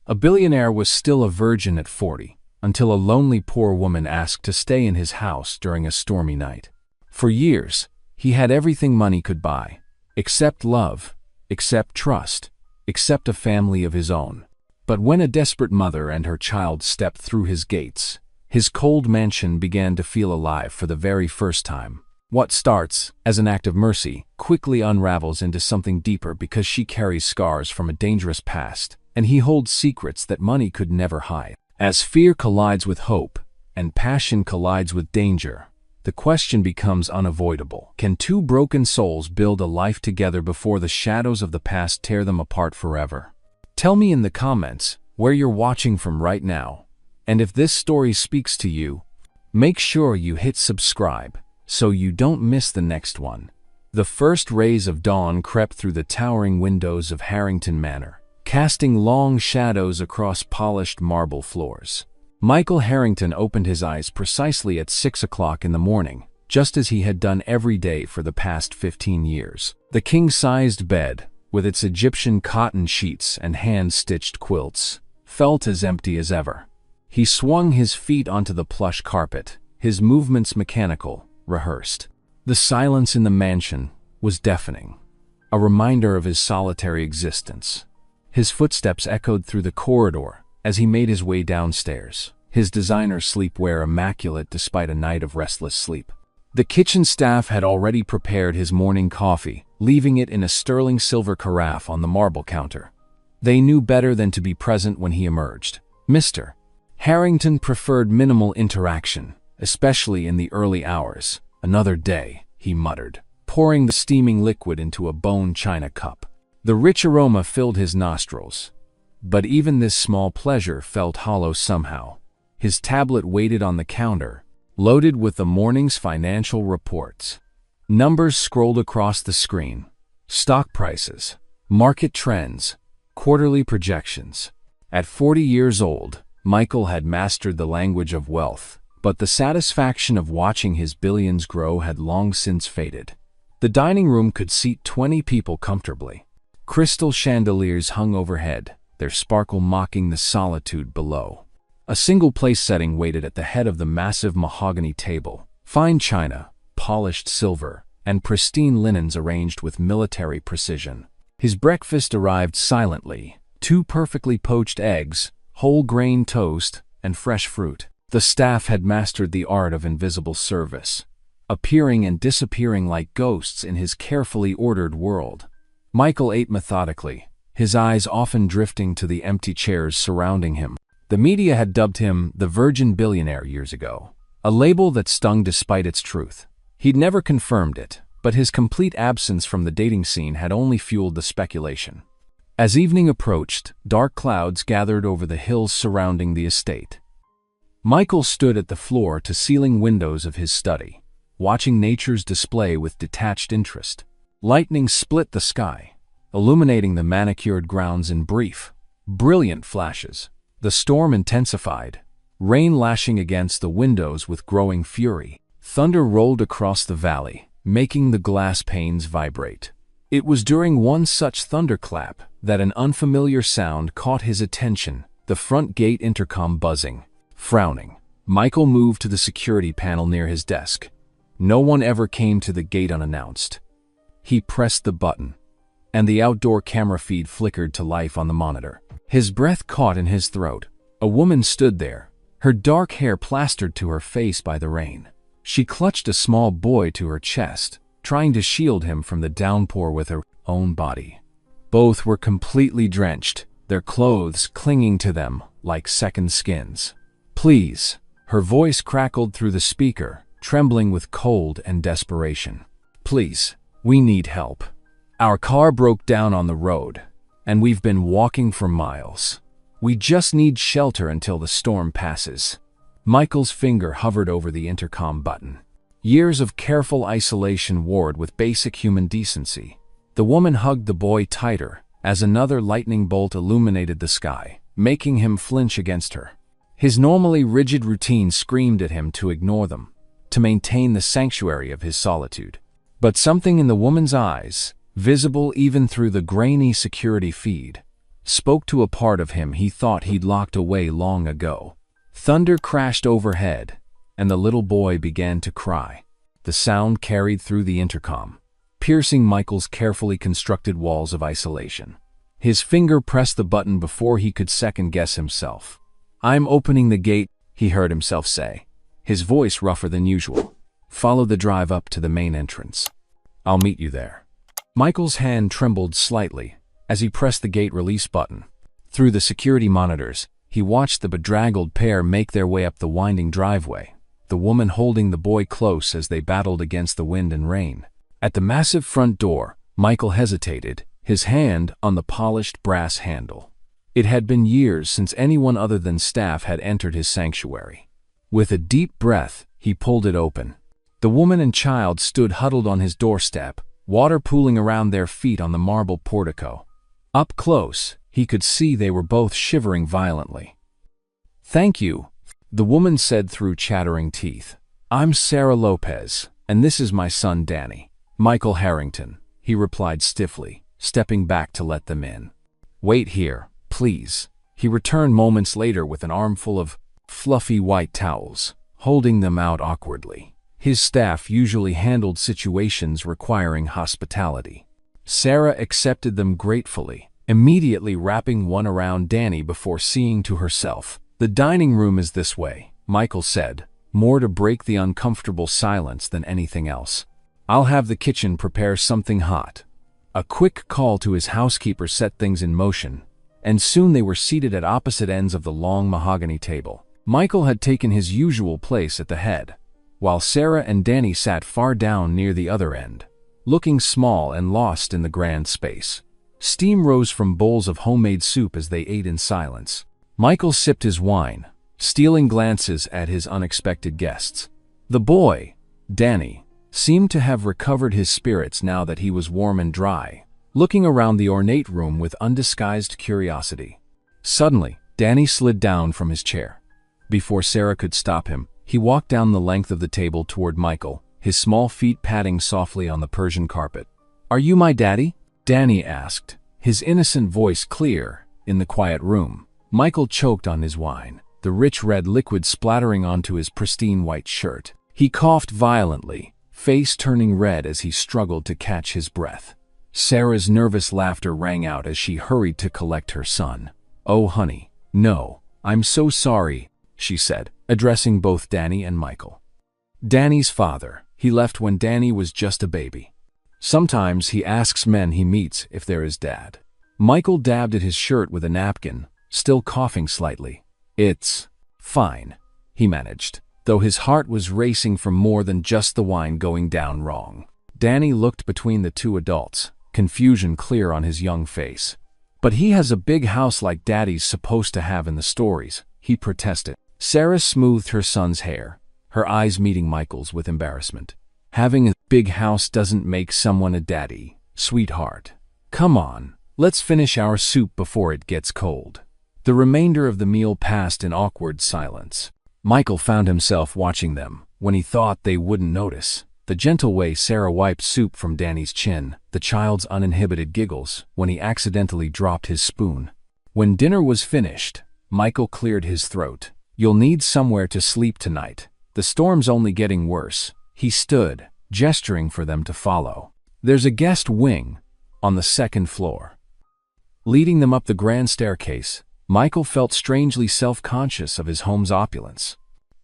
A billionaire was still a virgin at 40, until a lonely poor woman asked to stay in his house during a stormy night. For years, he had everything money could buy, except love, except trust, except a family of his own. But when a desperate mother and her child stepped through his gates, his cold mansion began to feel alive for the very first time. What starts as an act of mercy quickly unravels into something deeper because she carries scars from a dangerous past, and he holds secrets that money could never hide. As fear collides with hope, and passion collides with danger, the question becomes unavoidable. Can two broken souls build a life together before the shadows of the past tear them apart forever? Tell me in the comments where you're watching from right now, and if this story speaks to you, make sure you hit subscribe so you don't miss the next one. The first rays of dawn crept through the towering windows of Harrington Manor, casting long shadows across polished marble floors. Michael Harrington opened his eyes precisely at 6 o'clock in the morning, just as he had done every day for the past 15 years. The king-sized bed, with its Egyptian cotton sheets and hand-stitched quilts, felt as empty as ever. He swung his feet onto the plush carpet, his movements mechanical, rehearsed. The silence in the mansion was deafening, a reminder of his solitary existence. His footsteps echoed through the corridor as he made his way downstairs, his designer sleepwear immaculate despite a night of restless sleep. The kitchen staff had already prepared his morning coffee, leaving it in a sterling silver carafe on the marble counter. They knew better than to be present when he emerged. Mr. Harrington preferred minimal interaction, especially in the early hours. "Another day," he muttered, pouring the steaming liquid into a bone china cup. The rich aroma filled his nostrils, but even this small pleasure felt hollow somehow. His tablet waited on the counter, loaded with the morning's financial reports. Numbers scrolled across the screen: stock prices, market trends, quarterly projections. At 40 years old, Michael had mastered the language of wealth, but the satisfaction of watching his billions grow had long since faded. The dining room could seat 20 people comfortably. Crystal chandeliers hung overhead, their sparkle mocking the solitude below. A single place setting waited at the head of the massive mahogany table. Fine china, polished silver, and pristine linens arranged with military precision. His breakfast arrived silently: 2 perfectly poached eggs, whole grain toast, and fresh fruit. The staff had mastered the art of invisible service, appearing and disappearing like ghosts in his carefully ordered world. Michael ate methodically, his eyes often drifting to the empty chairs surrounding him. The media had dubbed him the Virgin Billionaire years ago, a label that stung despite its truth. He'd never confirmed it, but his complete absence from the dating scene had only fueled the speculation. As evening approached, dark clouds gathered over the hills surrounding the estate. Michael stood at the floor-to-ceiling windows of his study, watching nature's display with detached interest. Lightning split the sky, illuminating the manicured grounds in brief, brilliant flashes. The storm intensified, rain lashing against the windows with growing fury. Thunder rolled across the valley, making the glass panes vibrate. It was during one such thunderclap that an unfamiliar sound caught his attention: the front gate intercom buzzing. Frowning, Michael moved to the security panel near his desk. No one ever came to the gate unannounced. He pressed the button, and the outdoor camera feed flickered to life on the monitor. His breath caught in his throat. A woman stood there, her dark hair plastered to her face by the rain. She clutched a small boy to her chest, trying to shield him from the downpour with her own body. Both were completely drenched, their clothes clinging to them like second skins. "Please," her voice crackled through the speaker, trembling with cold and desperation. "Please, we need help. Our car broke down on the road, and we've been walking for miles. We just need shelter until the storm passes." Michael's finger hovered over the intercom button. Years of careful isolation warred with basic human decency. The woman hugged the boy tighter as another lightning bolt illuminated the sky, making him flinch against her. His normally rigid routine screamed at him to ignore them, to maintain the sanctuary of his solitude. But something in the woman's eyes, visible even through the grainy security feed, spoke to a part of him he thought he'd locked away long ago. Thunder crashed overhead, and the little boy began to cry. The sound carried through the intercom, piercing Michael's carefully constructed walls of isolation. His finger pressed the button before he could second-guess himself. "I'm opening the gate," he heard himself say, his voice rougher than usual. "Follow the drive up to the main entrance. I'll meet you there." Michael's hand trembled slightly as he pressed the gate release button. Through the security monitors, he watched the bedraggled pair make their way up the winding driveway, the woman holding the boy close as they battled against the wind and rain. At the massive front door, Michael hesitated, his hand on the polished brass handle. It had been years since anyone other than staff had entered his sanctuary. With a deep breath, he pulled it open. The woman and child stood huddled on his doorstep, water pooling around their feet on the marble portico. Up close, he could see they were both shivering violently. "Thank you," the woman said through chattering teeth. "I'm Sarah Lopez, and this is my son Danny." "Michael Harrington," he replied stiffly, stepping back to let them in. "Wait here, please." He returned moments later with an armful of fluffy white towels, holding them out awkwardly. His staff usually handled situations requiring hospitality. Sarah accepted them gratefully, immediately wrapping one around Danny before seeing to herself. "The dining room is this way," Michael said, more to break the uncomfortable silence than anything else. "I'll have the kitchen prepare something hot." A quick call to his housekeeper set things in motion, and soon they were seated at opposite ends of the long mahogany table. Michael had taken his usual place at the head, while Sarah and Danny sat far down near the other end, looking small and lost in the grand space. Steam rose from bowls of homemade soup as they ate in silence. Michael sipped his wine, stealing glances at his unexpected guests. The boy, Danny, seemed to have recovered his spirits now that he was warm and dry, looking around the ornate room with undisguised curiosity. Suddenly, Danny slid down from his chair. Before Sarah could stop him, he walked down the length of the table toward Michael, his small feet patting softly on the Persian carpet. "Are you my daddy?" Danny asked, his innocent voice clear in the quiet room. Michael choked on his wine, the rich red liquid splattering onto his pristine white shirt. He coughed violently, face turning red as he struggled to catch his breath. Sarah's nervous laughter rang out as she hurried to collect her son. "Oh, honey, no, I'm so sorry," she said, addressing both Danny and Michael. Danny's father. He left when Danny was just a baby. Sometimes he asks men he meets if they're his dad. Michael dabbed at his shirt with a napkin, still coughing slightly. "It's fine," he managed, though his heart was racing from more than just the wine going down wrong. Danny looked between the two adults, confusion clear on his young face. "But he has a big house like Daddy's supposed to have in the stories," he protested. Sarah smoothed her son's hair, her eyes meeting Michael's with embarrassment. "Having a big house doesn't make someone a daddy, sweetheart. Come on, let's finish our soup before it gets cold." The remainder of the meal passed in awkward silence. Michael found himself watching them when he thought they wouldn't notice. The gentle way Sarah wiped soup from Danny's chin, the child's uninhibited giggles when he accidentally dropped his spoon. When dinner was finished, Michael cleared his throat. "You'll need somewhere to sleep tonight. The storm's only getting worse." He stood, gesturing for them to follow. "There's a guest wing on the second floor." Leading them up the grand staircase, Michael felt strangely self-conscious of his home's opulence.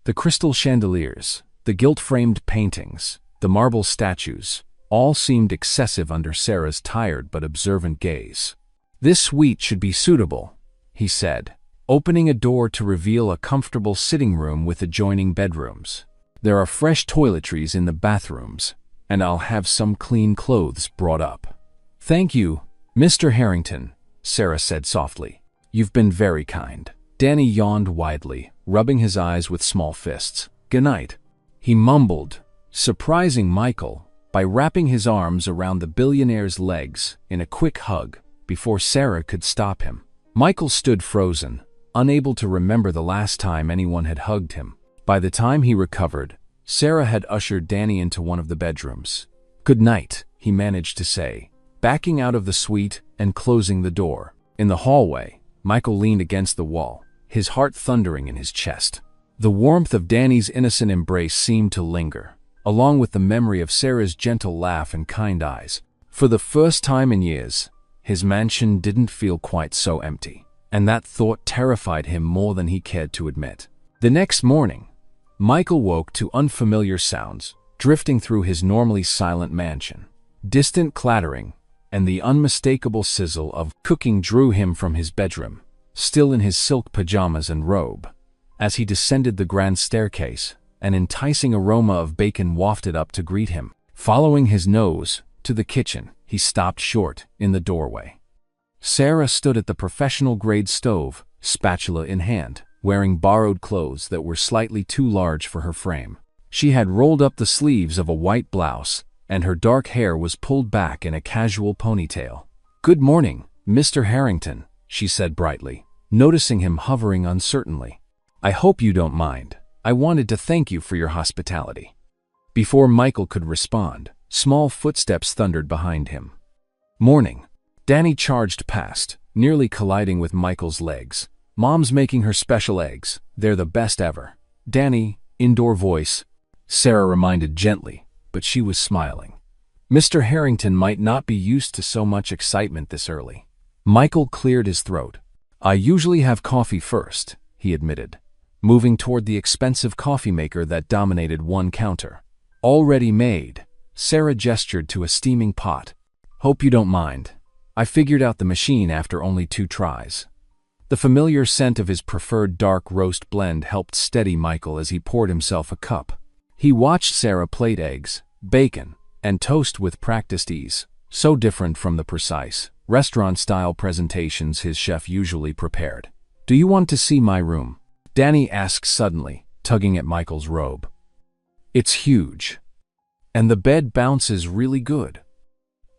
The crystal chandeliers, the gilt-framed paintings, the marble statues, all seemed excessive under Sarah's tired but observant gaze. "This suite should be suitable," he said, opening a door to reveal a comfortable sitting room with adjoining bedrooms. "There are fresh toiletries in the bathrooms, and I'll have some clean clothes brought up." "Thank you, Mr. Harrington," Sarah said softly. "You've been very kind." Danny yawned widely, rubbing his eyes with small fists. "Good night," he mumbled, surprising Michael by wrapping his arms around the billionaire's legs in a quick hug before Sarah could stop him. Michael stood frozen, unable to remember the last time anyone had hugged him. By the time he recovered, Sarah had ushered Danny into one of the bedrooms. "Good night," he managed to say, backing out of the suite and closing the door. In the hallway, Michael leaned against the wall, his heart thundering in his chest. The warmth of Danny's innocent embrace seemed to linger, along with the memory of Sarah's gentle laugh and kind eyes. For the first time in years, his mansion didn't feel quite so empty, and that thought terrified him more than he cared to admit. The next morning, Michael woke to unfamiliar sounds drifting through his normally silent mansion. Distant clattering and the unmistakable sizzle of cooking drew him from his bedroom, still in his silk pajamas and robe. As he descended the grand staircase, an enticing aroma of bacon wafted up to greet him. Following his nose to the kitchen, he stopped short in the doorway. Sarah stood at the professional-grade stove, spatula in hand, wearing borrowed clothes that were slightly too large for her frame. She had rolled up the sleeves of a white blouse, and her dark hair was pulled back in a casual ponytail. "Good morning, Mr. Harrington," she said brightly, noticing him hovering uncertainly. "I hope you don't mind. I wanted to thank you for your hospitality." Before Michael could respond, small footsteps thundered behind him. "Morning." Danny charged past, nearly colliding with Michael's legs. "Mom's making her special eggs. They're the best ever." "Danny," indoor voice, Sarah reminded gently, but she was smiling. Mr. Harrington might not be used to so much excitement this early. Michael cleared his throat. "I usually have coffee first," he admitted, moving toward the expensive coffee maker that dominated one counter. "Already made." Sarah gestured to a steaming pot. "Hope you don't mind. I figured out the machine after only 2 tries." The familiar scent of his preferred dark roast blend helped steady Michael as he poured himself a cup. He watched Sarah plate eggs, bacon, and toast with practiced ease, so different from the precise, restaurant-style presentations his chef usually prepared. "Do you want to see my room?" Danny asked suddenly, tugging at Michael's robe. "It's huge. And the bed bounces really good."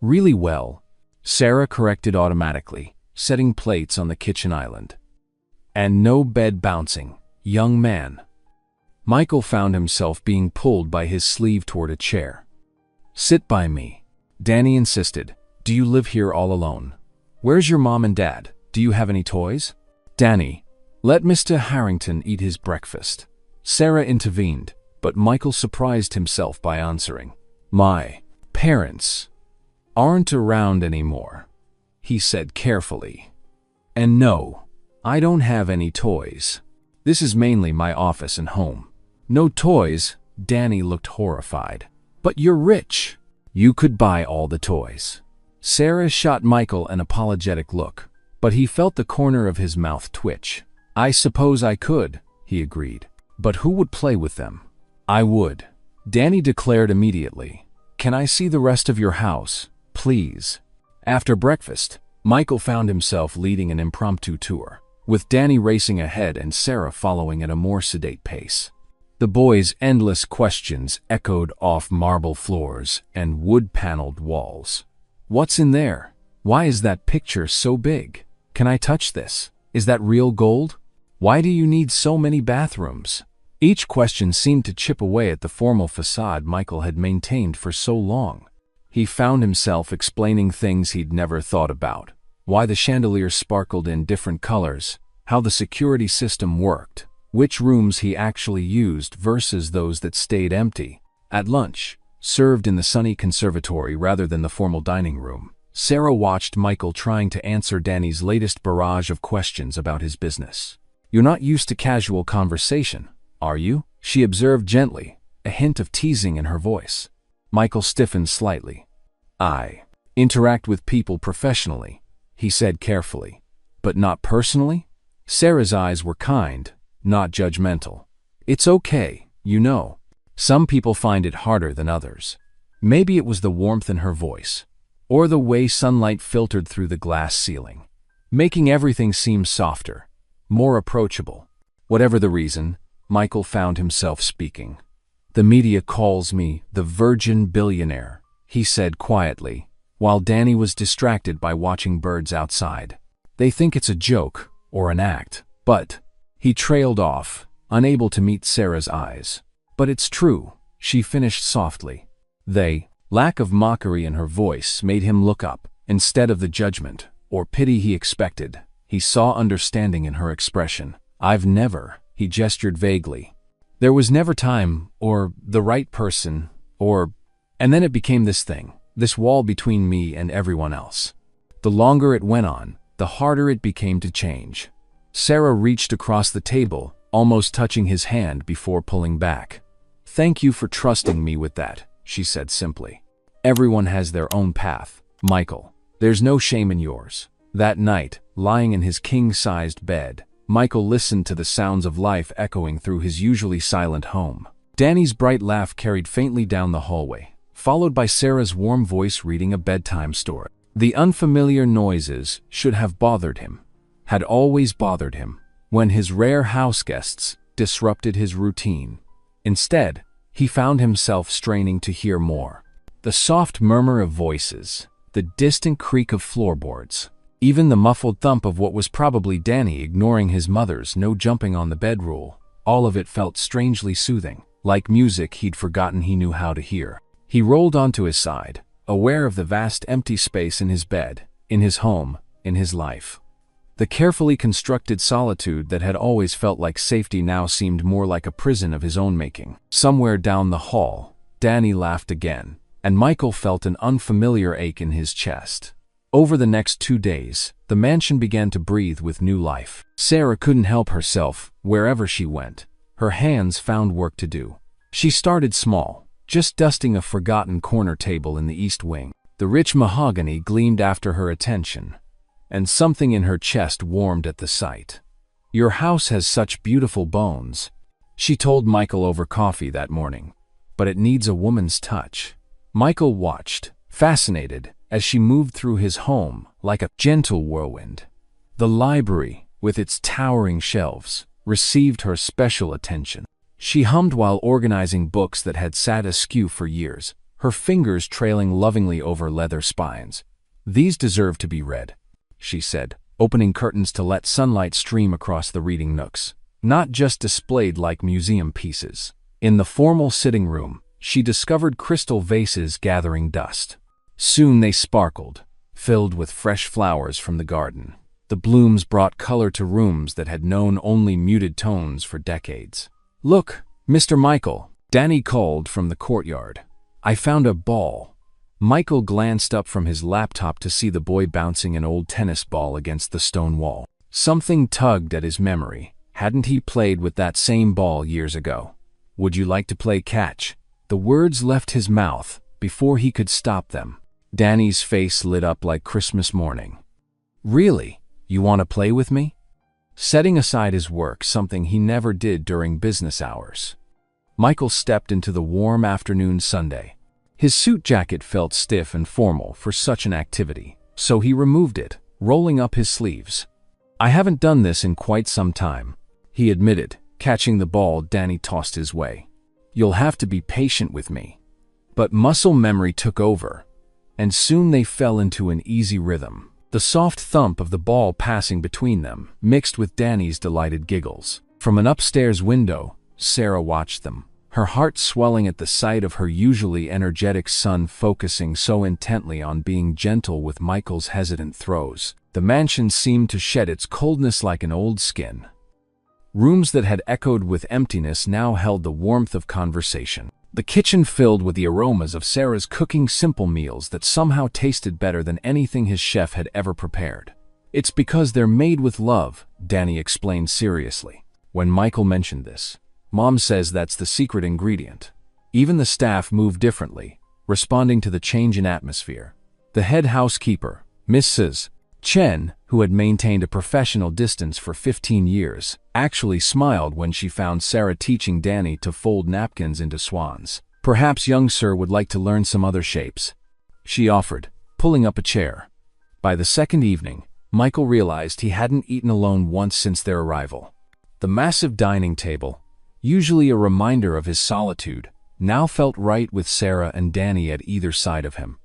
"Really well," Sarah corrected automatically, setting plates on the kitchen island. "And no bed bouncing, young man." Michael found himself being pulled by his sleeve toward a chair. "Sit by me," Danny insisted. "Do you live here all alone? Where's your mom and dad? Do you have any toys?" "Danny, let Mr. Harrington eat his breakfast," Sarah intervened, but Michael surprised himself by answering. "My parents aren't around anymore," he said carefully. "And no, I don't have any toys. This is mainly my office and home." "No toys?" Danny looked horrified. "But you're rich. You could buy all the toys." Sarah shot Michael an apologetic look, but he felt the corner of his mouth twitch. "I suppose I could," he agreed. "But who would play with them?" "I would," Danny declared immediately. "Can I see the rest of your house, please?" After breakfast, Michael found himself leading an impromptu tour, with Danny racing ahead and Sarah following at a more sedate pace. The boys' endless questions echoed off marble floors and wood-paneled walls. "What's in there? Why is that picture so big? Can I touch this? Is that real gold? Why do you need so many bathrooms?" Each question seemed to chip away at the formal facade Michael had maintained for so long. He found himself explaining things he'd never thought about: why the chandeliers sparkled in different colors, how the security system worked, which rooms he actually used versus those that stayed empty. At lunch, served in the sunny conservatory rather than the formal dining room, Sarah watched Michael trying to answer Danny's latest barrage of questions about his business. "You're not used to casual conversation, are you?" she observed gently, a hint of teasing in her voice. Michael stiffened slightly. "I interact with people professionally," he said carefully. "But not personally?" Sarah's eyes were kind, not judgmental. "It's okay, you know. Some people find it harder than others." Maybe it was the warmth in her voice, or the way sunlight filtered through the glass ceiling, making everything seem softer, more approachable. Whatever the reason, Michael found himself speaking. "The media calls me the virgin billionaire," he said quietly, while Danny was distracted by watching birds outside. "They think it's a joke or an act, but..." He trailed off, unable to meet Sarah's eyes. "But it's true," she finished softly. Lack of mockery in her voice made him look up, instead of the judgment or pity he expected. He saw understanding in her expression. "I've never," he gestured vaguely. "There was never time, or the right person, or—" And then it became this thing, this wall between me and everyone else. The longer it went on, the harder it became to change. Sarah reached across the table, almost touching his hand before pulling back. "Thank you for trusting me with that," she said simply. "Everyone has their own path, Michael. There's no shame in yours." That night, lying in his king-sized bed, Michael listened to the sounds of life echoing through his usually silent home. Danny's bright laugh carried faintly down the hallway, followed by Sarah's warm voice reading a bedtime story. The unfamiliar noises should have bothered him, had always bothered him, when his rare house guests disrupted his routine. Instead, he found himself straining to hear more. The soft murmur of voices, the distant creak of floorboards, even the muffled thump of what was probably Danny ignoring his mother's no jumping on the bed rule, all of it felt strangely soothing, like music he'd forgotten he knew how to hear. He rolled onto his side, aware of the vast empty space in his bed, in his home, in his life. The carefully constructed solitude that had always felt like safety now seemed more like a prison of his own making. Somewhere down the hall, Danny laughed again, and Michael felt an unfamiliar ache in his chest. Over the next 2 days, the mansion began to breathe with new life. Sarah couldn't help herself, wherever she went. Her hands found work to do. She started small, just dusting a forgotten corner table in the east wing. The rich mahogany gleamed after her attention, and something in her chest warmed at the sight. "Your house has such beautiful bones," she told Michael over coffee that morning, "but it needs a woman's touch." Michael watched, fascinated, as she moved through his home like a gentle whirlwind. The library, with its towering shelves, received her special attention. She hummed while organizing books that had sat askew for years, her fingers trailing lovingly over leather spines. "These deserve to be read," she said, opening curtains to let sunlight stream across the reading nooks, not just displayed like museum pieces. In the formal sitting room, she discovered crystal vases gathering dust. Soon they sparkled, filled with fresh flowers from the garden. The blooms brought color to rooms that had known only muted tones for decades. "Look, Mr. Michael," Danny called from the courtyard. "I found a ball." Michael glanced up from his laptop to see the boy bouncing an old tennis ball against the stone wall. Something tugged at his memory. Hadn't he played with that same ball years ago? "Would you like to play catch?" The words left his mouth before he could stop them. Danny's face lit up like Christmas morning. "Really? You want to play with me?" Setting aside his work, something he never did during business hours, Michael stepped into the warm afternoon Sunday. His suit jacket felt stiff and formal for such an activity, so he removed it, rolling up his sleeves. "I haven't done this in quite some time," he admitted, catching the ball Danny tossed his way. "You'll have to be patient with me." But muscle memory took over, and soon they fell into an easy rhythm. The soft thump of the ball passing between them, mixed with Danny's delighted giggles. From an upstairs window, Sarah watched them, her heart swelling at the sight of her usually energetic son focusing so intently on being gentle with Michael's hesitant throws. The mansion seemed to shed its coldness like an old skin. Rooms that had echoed with emptiness now held the warmth of conversation. The kitchen filled with the aromas of Sarah's cooking simple meals that somehow tasted better than anything his chef had ever prepared. "It's because they're made with love," Danny explained seriously. When Michael mentioned this, "Mom says that's the secret ingredient." Even the staff moved differently, responding to the change in atmosphere. The head housekeeper, Mrs. Chen, who had maintained a professional distance for 15 years, actually smiled when she found Sarah teaching Danny to fold napkins into swans. "Perhaps young sir would like to learn some other shapes," she offered, pulling up a chair. By the second evening, Michael realized he hadn't eaten alone once since their arrival. The massive dining table, usually a reminder of his solitude, now felt right with Sarah and Danny at either side of him.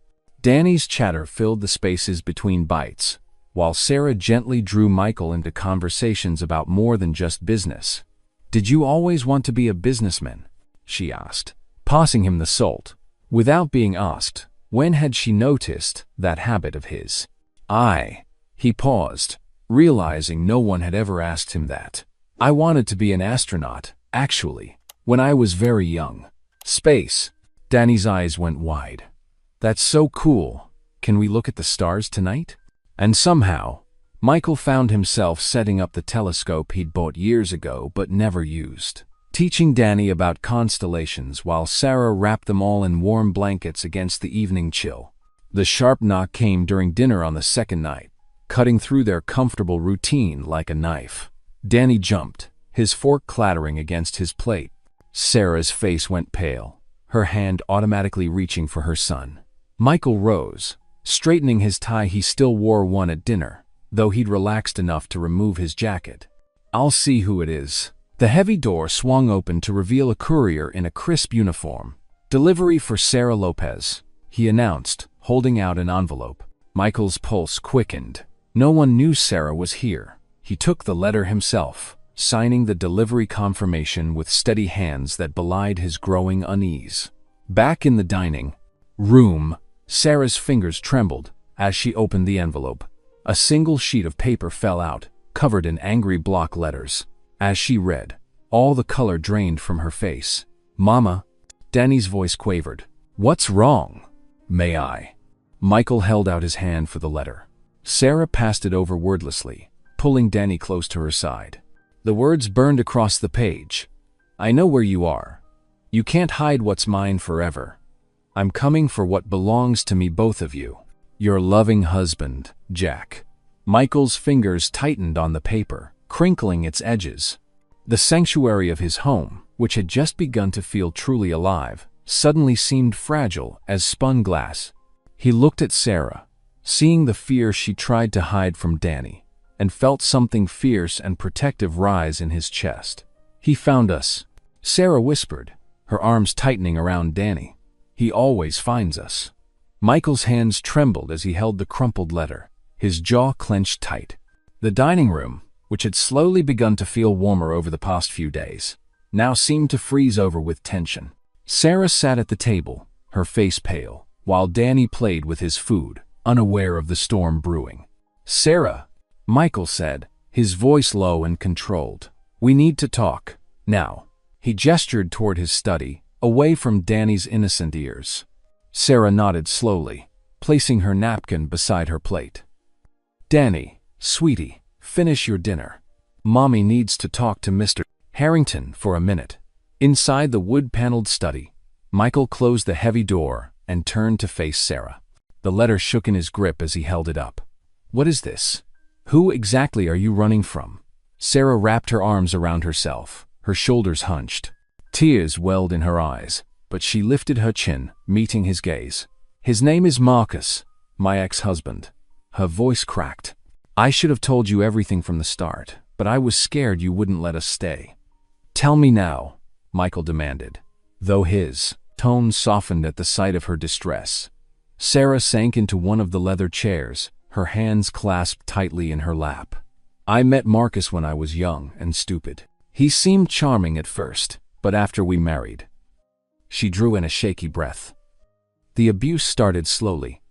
Danny's chatter filled the spaces between bites, while Sarah gently drew Michael into conversations about more than just business. "Did you always want to be a businessman?" she asked, passing him the salt. Without being asked, when had she noticed that habit of his? He paused, realizing no one had ever asked him that. I wanted to be an astronaut, actually, when I was very young. Space. Danny's eyes went wide. That's so cool. Can we look at the stars tonight? And somehow, Michael found himself setting up the telescope he'd bought years ago but never used, teaching Danny about constellations while Sarah wrapped them all in warm blankets against the evening chill. The sharp knock came during dinner on the second night, cutting through their comfortable routine like a knife. Danny jumped, his fork clattering against his plate. Sarah's face went pale, her hand automatically reaching for her son. Michael rose, straightening his tie. He still wore one at dinner, though he'd relaxed enough to remove his jacket. I'll see who it is. The heavy door swung open to reveal a courier in a crisp uniform. Delivery for Sarah Lopez, he announced, holding out an envelope. Michael's pulse quickened. No one knew Sarah was here. He took the letter himself, signing the delivery confirmation with steady hands that belied his growing unease. Back in the dining room, Sarah's fingers trembled as she opened the envelope. A single sheet of paper fell out, covered in angry block letters. As she read, all the color drained from her face. Mama, Danny's voice quavered. What's wrong? May I? Michael held out his hand for the letter. Sarah passed it over wordlessly, pulling Danny close to her side. The words burned across the page. I know where you are. You can't hide what's mine forever. I'm coming for what belongs to me, both of you. Your loving husband, Jack. Michael's fingers tightened on the paper, crinkling its edges. The sanctuary of his home, which had just begun to feel truly alive, suddenly seemed fragile as spun glass. He looked at Sarah, seeing the fear she tried to hide from Danny, and felt something fierce and protective rise in his chest. He found us, Sarah whispered, her arms tightening around Danny. He always finds us. Michael's hands trembled as he held the crumpled letter, his jaw clenched tight. The dining room, which had slowly begun to feel warmer over the past few days, now seemed to freeze over with tension. Sarah sat at the table, her face pale, while Danny played with his food, unaware of the storm brewing. Sarah, Michael said, his voice low and controlled. We need to talk, now. He gestured toward his study, away from Danny's innocent ears. Sarah nodded slowly, placing her napkin beside her plate. Danny, sweetie, finish your dinner. Mommy needs to talk to Mr. Harrington for a minute. Inside the wood-paneled study, Michael closed the heavy door and turned to face Sarah. The letter shook in his grip as he held it up. What is this? Who exactly are you running from? Sarah wrapped her arms around herself, her shoulders hunched. Tears welled in her eyes, but she lifted her chin, meeting his gaze. His name is Marcus, my ex-husband. Her voice cracked. I should have told you everything from the start, but I was scared you wouldn't let us stay. Tell me now, Michael demanded, though his tone softened at the sight of her distress. Sarah sank into one of the leather chairs, her hands clasped tightly in her lap. I met Marcus when I was young and stupid. He seemed charming at first, but after we married. She drew in a shaky breath. The abuse started slowly.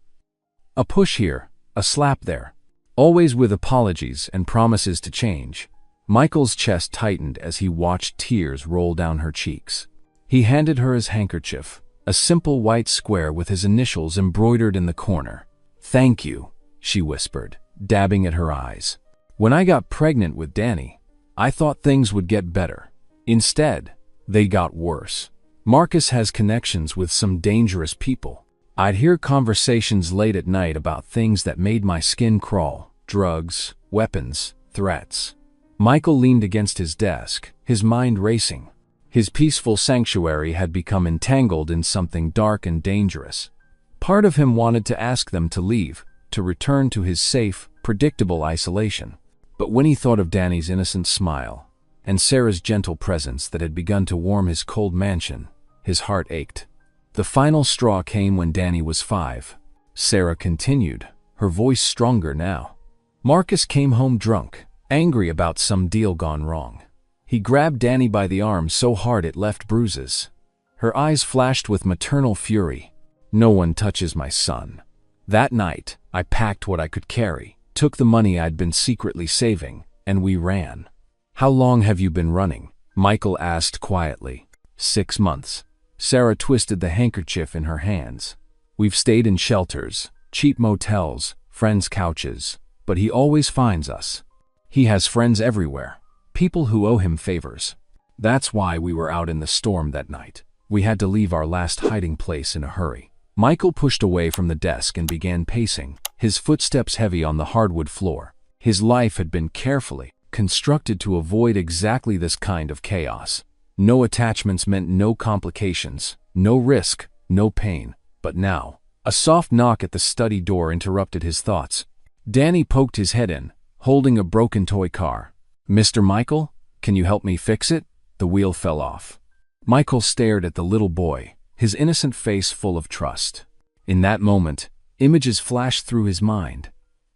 A push here, a slap there, always with apologies and promises to change. Michael's chest tightened as he watched tears roll down her cheeks. He handed her his handkerchief, a simple white square with his initials embroidered in the corner. Thank you, she whispered, dabbing at her eyes. When I got pregnant with Danny, I thought things would get better. Instead, they got worse. Marcus has connections with some dangerous people. I'd hear conversations late at night about things that made my skin crawl. Drugs, weapons, threats. Michael leaned against his desk, his mind racing. His peaceful sanctuary had become entangled in something dark and dangerous. Part of him wanted to ask them to leave, to return to his safe, predictable isolation. But when he thought of Danny's innocent smile, and Sarah's gentle presence that had begun to warm his cold mansion, his heart ached. The final straw came when Danny was 5. Sarah continued, her voice stronger now. Marcus came home drunk, angry about some deal gone wrong. He grabbed Danny by the arm so hard it left bruises. Her eyes flashed with maternal fury. No one touches my son. That night, I packed what I could carry. took the money I'd been secretly saving, and we ran. How long have you been running? Michael asked quietly. 6 months. Sarah twisted the handkerchief in her hands. We've stayed in shelters, cheap motels, friends' couches, but he always finds us. He has friends everywhere, people who owe him favors. That's why we were out in the storm that night. We had to leave our last hiding place in a hurry. Michael pushed away from the desk and began pacing, his footsteps heavy on the hardwood floor. His life had been carefully constructed to avoid exactly this kind of chaos. No attachments meant no complications, no risk, no pain. But now, a soft knock at the study door interrupted his thoughts. Danny poked his head in, holding a broken toy car. "Mr. Michael, can you help me fix it?" The wheel fell off. Michael stared at the little boy, his innocent face full of trust. In that moment, images flashed through his mind.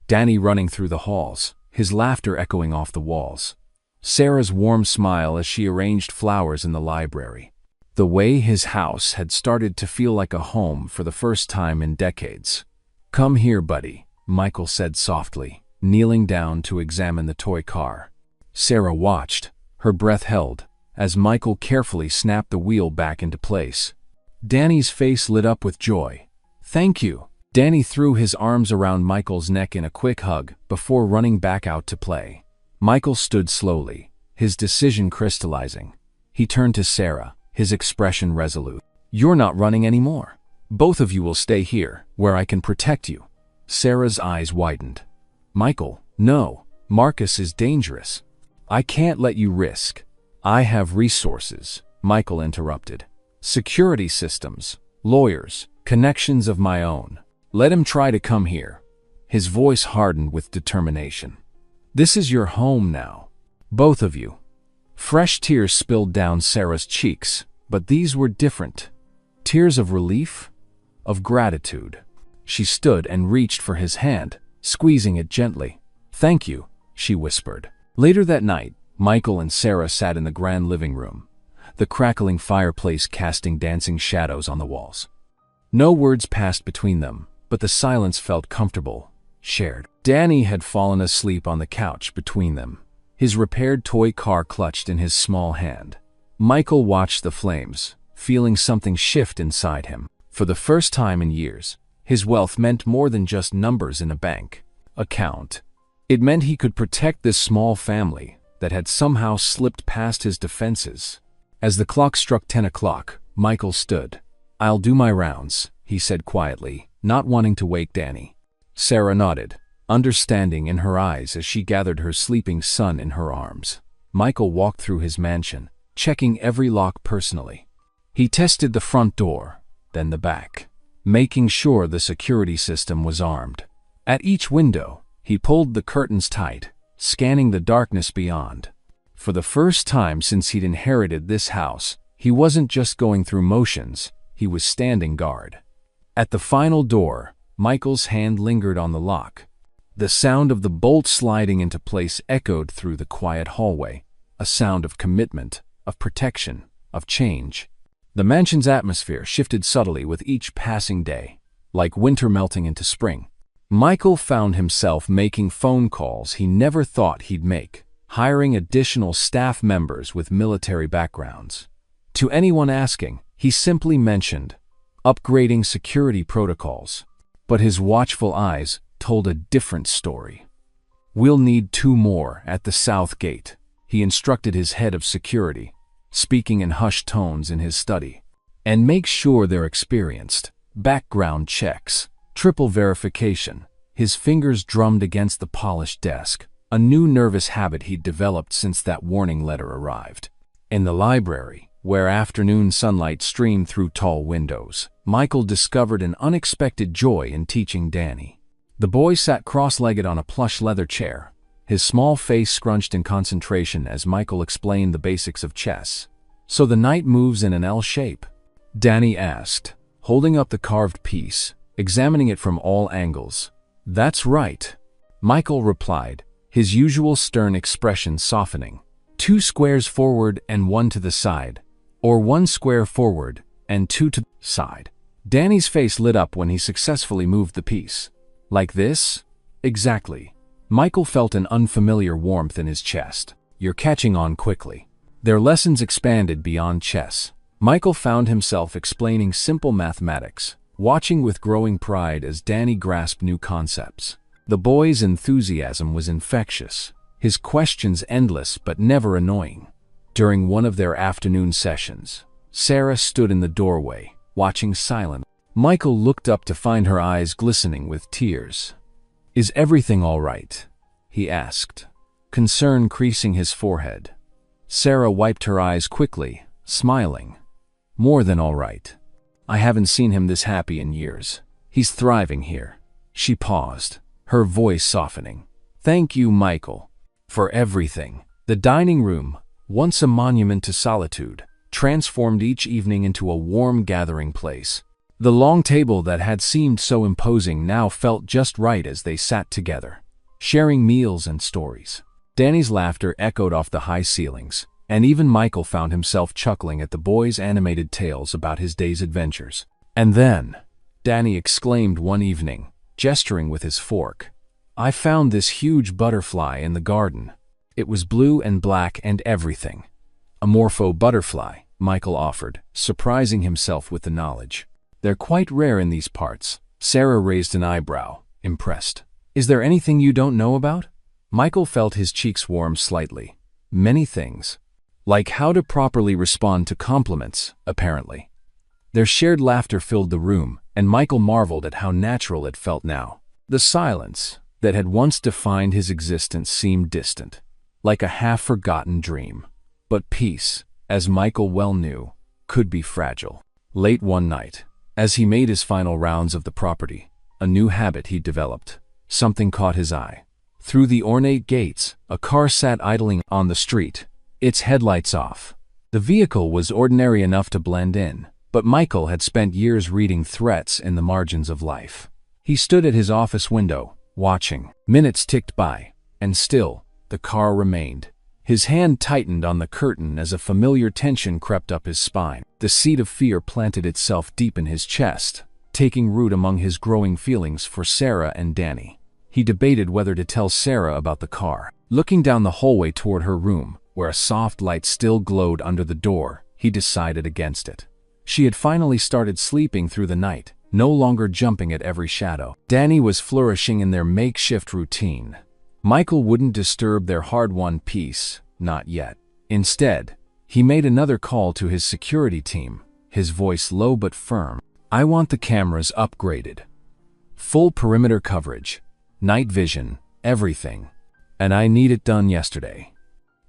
Danny running through the halls, his laughter echoing off the walls. Sarah's warm smile as she arranged flowers in the library. The way his house had started to feel like a home for the first time in decades. "Come here, buddy," Michael said softly, kneeling down to examine the toy car. Sarah watched, her breath held, as Michael carefully snapped the wheel back into place. Danny's face lit up with joy. "Thank you." Danny threw his arms around Michael's neck in a quick hug before running back out to play. Michael stood slowly, his decision crystallizing. He turned to Sarah, his expression resolute. "You're not running anymore. Both of you will stay here, where I can protect you." Sarah's eyes widened. "Michael, no. Marcus is dangerous. I can't let you risk." "I have resources," Michael interrupted. "Security systems, lawyers, connections of my own. Let him try to come here." His voice hardened with determination. "This is your home now. Both of you." Fresh tears spilled down Sarah's cheeks, but these were different. Tears of relief, of gratitude. She stood and reached for his hand, squeezing it gently. "Thank you," she whispered. Later that night, Michael and Sarah sat in the grand living room, the crackling fireplace casting dancing shadows on the walls. No words passed between them, but the silence felt comfortable, shared. Danny had fallen asleep on the couch between them, his repaired toy car clutched in his small hand. Michael watched the flames, feeling something shift inside him. For the first time in years, his wealth meant more than just numbers in a bank account. It meant he could protect this small family that had somehow slipped past his defenses. As the clock struck 10 o'clock, Michael stood. "I'll do my rounds," he said quietly, not wanting to wake Danny. Sarah nodded, understanding in her eyes as she gathered her sleeping son in her arms. Michael walked through his mansion, checking every lock personally. He tested the front door, then the back, making sure the security system was armed. At each window, he pulled the curtains tight, scanning the darkness beyond. For the first time since he'd inherited this house, he wasn't just going through motions, he was standing guard. At the final door, Michael's hand lingered on the lock. The sound of the bolt sliding into place echoed through the quiet hallway, a sound of commitment, of protection, of change. The mansion's atmosphere shifted subtly with each passing day, like winter melting into spring. Michael found himself making phone calls he never thought he'd make, hiring additional staff members with military backgrounds. To anyone asking, he simply mentioned upgrading security protocols. But his watchful eyes told a different story. "We'll need 2 more at the south gate," he instructed his head of security, speaking in hushed tones in his study. "And make sure they're experienced. Background checks, triple verification." His fingers drummed against the polished desk, a new nervous habit he'd developed since that warning letter arrived. In the library, where afternoon sunlight streamed through tall windows, Michael discovered an unexpected joy in teaching Danny. The boy sat cross-legged on a plush leather chair, his small face scrunched in concentration as Michael explained the basics of chess. "So the knight moves in an L shape?" Danny asked, holding up the carved piece, examining it from all angles. "That's right," Michael replied, his usual stern expression softening. 2 squares forward and 1 to the side, or 1 square forward and 2 to the side. Danny's face lit up when he successfully moved the piece. "Like this?" "Exactly." Michael felt an unfamiliar warmth in his chest. You're catching on quickly. Their lessons expanded beyond chess. Michael found himself explaining simple mathematics, watching with growing pride as Danny grasped new concepts. The boy's enthusiasm was infectious, his questions endless but never annoying. During one of their afternoon sessions, Sarah stood in the doorway, watching silently. Michael looked up to find her eyes glistening with tears. "Is everything all right?" he asked, concern creasing his forehead. Sarah wiped her eyes quickly, smiling. "More than all right. I haven't seen him this happy in years. He's thriving here." She paused, her voice softening. "Thank you, Michael, for everything." The dining room, once a monument to solitude, transformed each evening into a warm gathering place. The long table that had seemed so imposing now felt just right as they sat together, sharing meals and stories. Danny's laughter echoed off the high ceilings, and even Michael found himself chuckling at the boy's animated tales about his day's adventures. And then, Danny exclaimed one evening, gesturing with his fork, "I found this huge butterfly in the garden. It was blue and black and everything." "A morpho butterfly," Michael offered, surprising himself with the knowledge. "They're quite rare in these parts." Sarah raised an eyebrow, impressed. "Is there anything you don't know about?" Michael felt his cheeks warm slightly. "Many things. Like how to properly respond to compliments, apparently." Their shared laughter filled the room, and Michael marveled at how natural it felt now. The silence that had once defined his existence seemed distant, like a half-forgotten dream. But peace, as Michael well knew, could be fragile. Late one night, as he made his final rounds of the property, a new habit he'd developed, something caught his eye. Through the ornate gates, a car sat idling on the street, its headlights off. The vehicle was ordinary enough to blend in, but Michael had spent years reading threats in the margins of life. He stood at his office window, watching. Minutes ticked by, and still, the car remained. His hand tightened on the curtain as a familiar tension crept up his spine. The seed of fear planted itself deep in his chest, taking root among his growing feelings for Sarah and Danny. He debated whether to tell Sarah about the car. Looking down the hallway toward her room, where a soft light still glowed under the door, he decided against it. She had finally started sleeping through the night, no longer jumping at every shadow. Danny was flourishing in their makeshift routine. Michael wouldn't disturb their hard-won peace, not yet. Instead, he made another call to his security team, his voice low but firm. "I want the cameras upgraded. Full perimeter coverage, night vision, everything. And I need it done yesterday."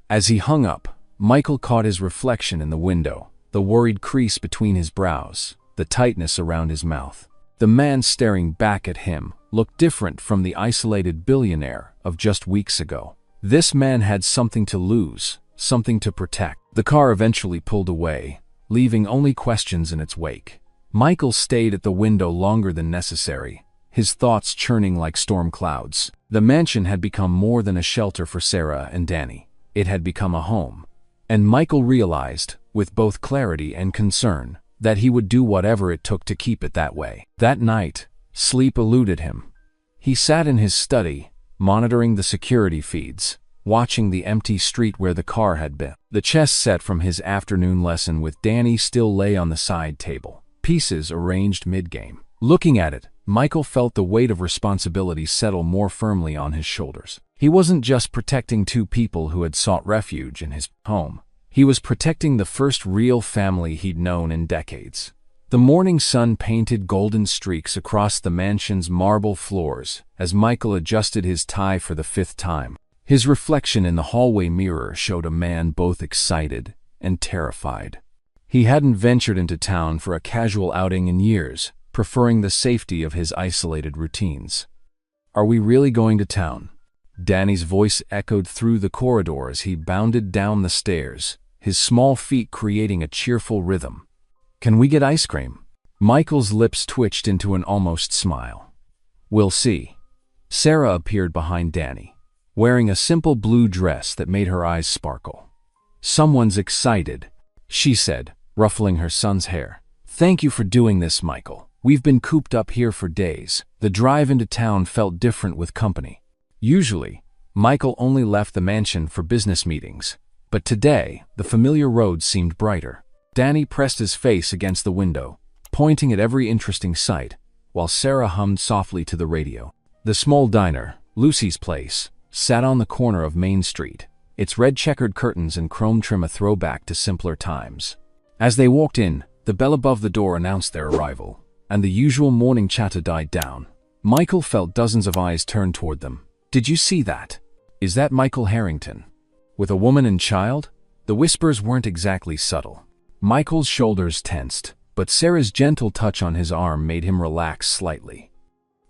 As he hung up, Michael caught his reflection in the window, the worried crease between his brows, the tightness around his mouth. The man staring back at him looked different from the isolated billionaire of just weeks ago. This man had something to lose, something to protect. The car eventually pulled away, leaving only questions in its wake. Michael stayed at the window longer than necessary, his thoughts churning like storm clouds. The mansion had become more than a shelter for Sarah and Danny. It had become a home. And Michael realized, with both clarity and concern, that he would do whatever it took to keep it that way. That night, sleep eluded him. He sat in his study, monitoring the security feeds, watching the empty street where the car had been. The chess set from his afternoon lesson with Danny still lay on the side table, pieces arranged mid-game. Looking at it, Michael felt the weight of responsibility settle more firmly on his shoulders. He wasn't just protecting two people who had sought refuge in his home. He was protecting the first real family he'd known in decades. The morning sun painted golden streaks across the mansion's marble floors as Michael adjusted his tie for the fifth time. His reflection in the hallway mirror showed a man both excited and terrified. He hadn't ventured into town for a casual outing in years, preferring the safety of his isolated routines. "Are we really going to town?" Danny's voice echoed through the corridor as he bounded down the stairs, his small feet creating a cheerful rhythm. "Can we get ice cream?" Michael's lips twitched into an almost smile. "We'll see." Sarah appeared behind Danny, wearing a simple blue dress that made her eyes sparkle. "Someone's excited," she said, ruffling her son's hair. "Thank you for doing this, Michael. We've been cooped up here for days." The drive into town felt different with company. Usually, Michael only left the mansion for business meetings, but today, the familiar road seemed brighter. Danny pressed his face against the window, pointing at every interesting sight, while Sarah hummed softly to the radio. The small diner, Lucy's Place, sat on the corner of Main Street, its red checkered curtains and chrome trim a throwback to simpler times. As they walked in, the bell above the door announced their arrival, and the usual morning chatter died down. Michael felt dozens of eyes turn toward them. "Did you see that? Is that Michael Harrington? With a woman and child?" The whispers weren't exactly subtle. Michael's shoulders tensed, but Sarah's gentle touch on his arm made him relax slightly.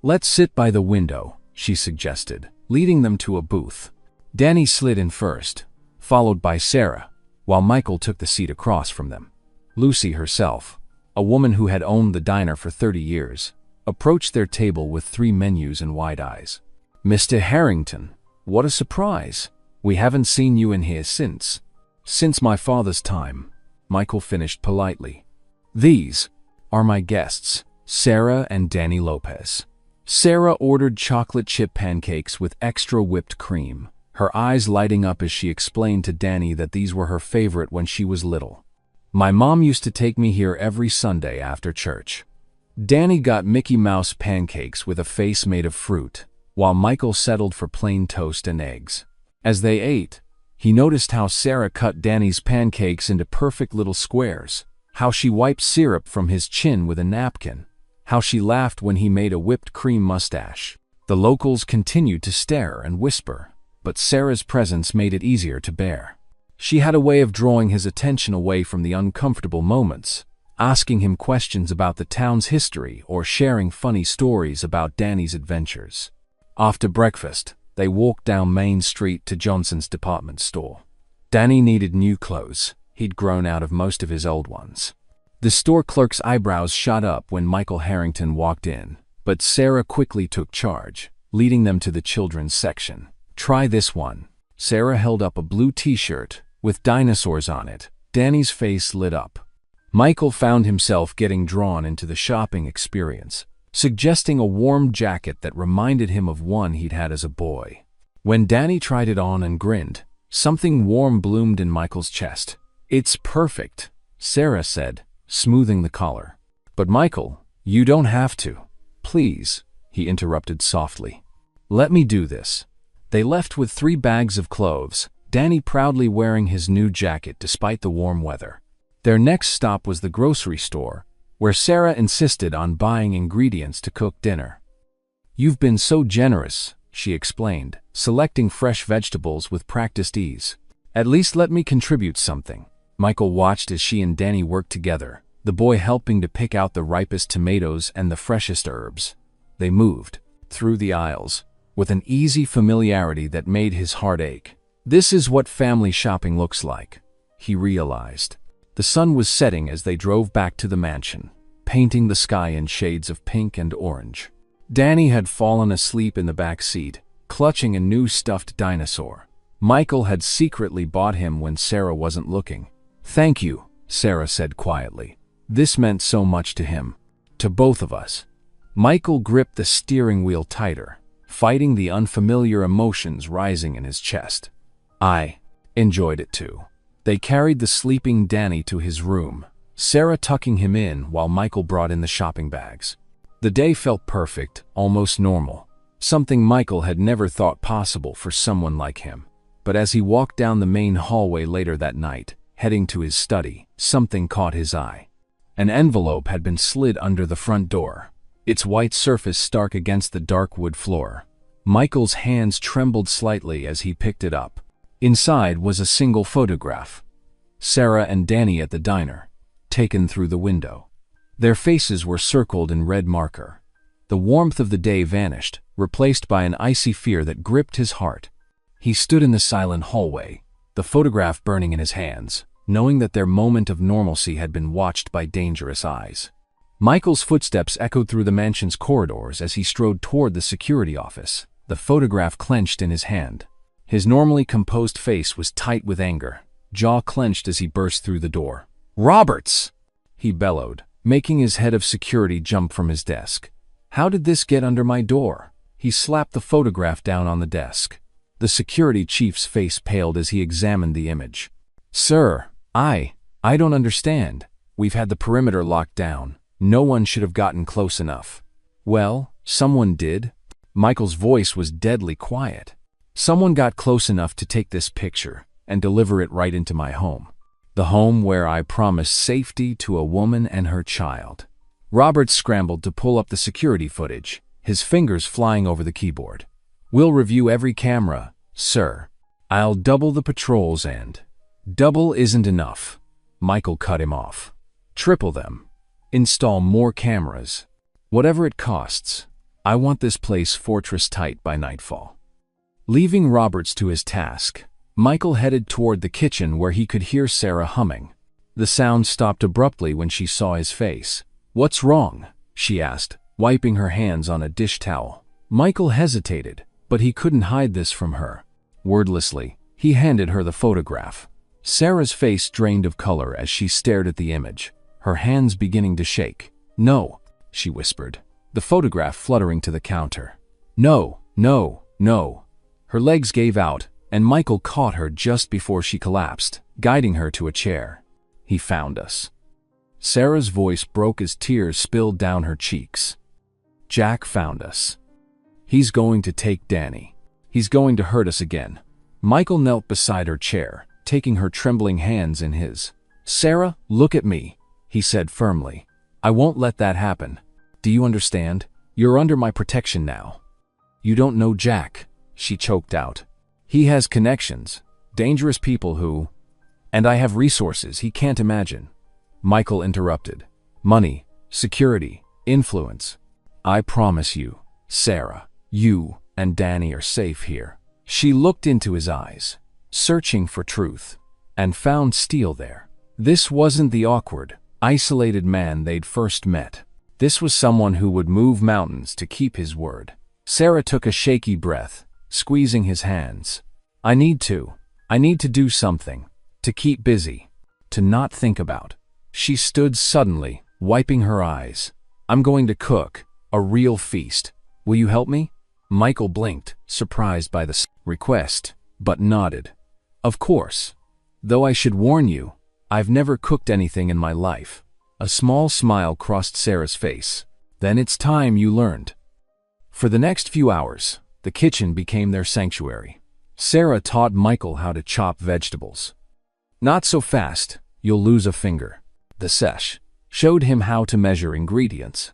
"Let's sit by the window," she suggested, leading them to a booth. Danny slid in first, followed by Sarah, while Michael took the seat across from them. Lucy herself, a woman who had owned the diner for 30 years, approached their table with 3 menus and wide eyes. "Mr. Harrington, what a surprise. We haven't seen you in here since my father's time," Michael finished politely. "These are my guests, Sarah and Danny Lopez." Sarah ordered chocolate chip pancakes with extra whipped cream, her eyes lighting up as she explained to Danny that these were her favorite when she was little. "My mom used to take me here every Sunday after church." Danny got Mickey Mouse pancakes with a face made of fruit, while Michael settled for plain toast and eggs. As they ate, he noticed how Sarah cut Danny's pancakes into perfect little squares, how she wiped syrup from his chin with a napkin, how she laughed when he made a whipped cream mustache. The locals continued to stare and whisper, but Sarah's presence made it easier to bear. She had a way of drawing his attention away from the uncomfortable moments, asking him questions about the town's history or sharing funny stories about Danny's adventures. After breakfast, they walked down Main Street to Johnson's department store. Danny needed new clothes. He'd grown out of most of his old ones. The store clerk's eyebrows shot up when Michael Harrington walked in, but Sarah quickly took charge, leading them to the children's section. "Try this one." Sarah held up a blue t-shirt with dinosaurs on it. Danny's face lit up. Michael found himself getting drawn into the shopping experience, suggesting a warm jacket that reminded him of one he'd had as a boy. When Danny tried it on and grinned, something warm bloomed in Michael's chest. "It's perfect," Sarah said, smoothing the collar. "But Michael, you don't have to. Please," he interrupted softly. "Let me do this." They left with 3 bags of clothes, Danny proudly wearing his new jacket despite the warm weather. Their next stop was the grocery store, where Sarah insisted on buying ingredients to cook dinner. "You've been so generous," she explained, selecting fresh vegetables with practiced ease. "At least let me contribute something." Michael watched as she and Danny worked together, the boy helping to pick out the ripest tomatoes and the freshest herbs. They moved through the aisles with an easy familiarity that made his heart ache. This is what family shopping looks like, he realized. The sun was setting as they drove back to the mansion, painting the sky in shades of pink and orange. Danny had fallen asleep in the back seat, clutching a new stuffed dinosaur. Michael had secretly bought him when Sarah wasn't looking. "Thank you," Sarah said quietly. This meant so much to him, to both of us. Michael gripped the steering wheel tighter, fighting the unfamiliar emotions rising in his chest. I enjoyed it too. They carried the sleeping Danny to his room, Sarah tucking him in while Michael brought in the shopping bags. The day felt perfect, almost normal, something Michael had never thought possible for someone like him. But as he walked down the main hallway later that night, heading to his study, something caught his eye. An envelope had been slid under the front door, its white surface stark against the dark wood floor. Michael's hands trembled slightly as he picked it up. Inside was a single photograph. Sarah and Danny at the diner, taken through the window. Their faces were circled in red marker. The warmth of the day vanished, replaced by an icy fear that gripped his heart. He stood in the silent hallway, the photograph burning in his hands, knowing that their moment of normalcy had been watched by dangerous eyes. Michael's footsteps echoed through the mansion's corridors as he strode toward the security office, the photograph clenched in his hand. His normally composed face was tight with anger, jaw clenched as he burst through the door. "Roberts!" he bellowed, making his head of security jump from his desk. "How did this get under my door?" He slapped the photograph down on the desk. The security chief's face paled as he examined the image. "Sir, I don't understand. We've had the perimeter locked down. No one should have gotten close enough." "Well, someone did." Michael's voice was deadly quiet. "Someone got close enough to take this picture and deliver it right into my home. The home where I promised safety to a woman and her child." Robert scrambled to pull up the security footage, his fingers flying over the keyboard. "We'll review every camera, sir. I'll double the patrols and—" "Double isn't enough." Michael cut him off. "Triple them. Install more cameras. Whatever it costs. I want this place fortress tight by nightfall." Leaving Roberts to his task, Michael headed toward the kitchen where he could hear Sarah humming. The sound stopped abruptly when she saw his face. "What's wrong?" she asked, wiping her hands on a dish towel. Michael hesitated, but he couldn't hide this from her. Wordlessly, he handed her the photograph. Sarah's face drained of color as she stared at the image, her hands beginning to shake. "No," she whispered, the photograph fluttering to the counter. "No, no, no." Her legs gave out, and Michael caught her just before she collapsed, guiding her to a chair. "He found us." Sarah's voice broke as tears spilled down her cheeks. "Jack found us. He's going to take Danny. He's going to hurt us again." Michael knelt beside her chair, taking her trembling hands in his. "Sarah, look at me," he said firmly. "I won't let that happen. Do you understand? You're under my protection now." "You don't know Jack," she choked out. "He has connections, dangerous people who— and I have resources he can't imagine." Michael interrupted. "Money, security, influence. I promise you, Sarah, you and Danny are safe here." She looked into his eyes, searching for truth, and found steel there. This wasn't the awkward, isolated man they'd first met. This was someone who would move mountains to keep his word. Sarah took a shaky breath, squeezing his hands. I need to do something, to keep busy, to not think about." She stood suddenly, wiping her eyes. "I'm going to cook, a real feast. Will you help me?" Michael blinked, surprised by the request, but nodded. "Of course. Though I should warn you, I've never cooked anything in my life." A small smile crossed Sarah's face. "Then it's time you learned." For the next few hours, the kitchen became their sanctuary. Sarah taught Michael how to chop vegetables. "Not so fast, you'll lose a finger." The sesh showed him how to measure ingredients.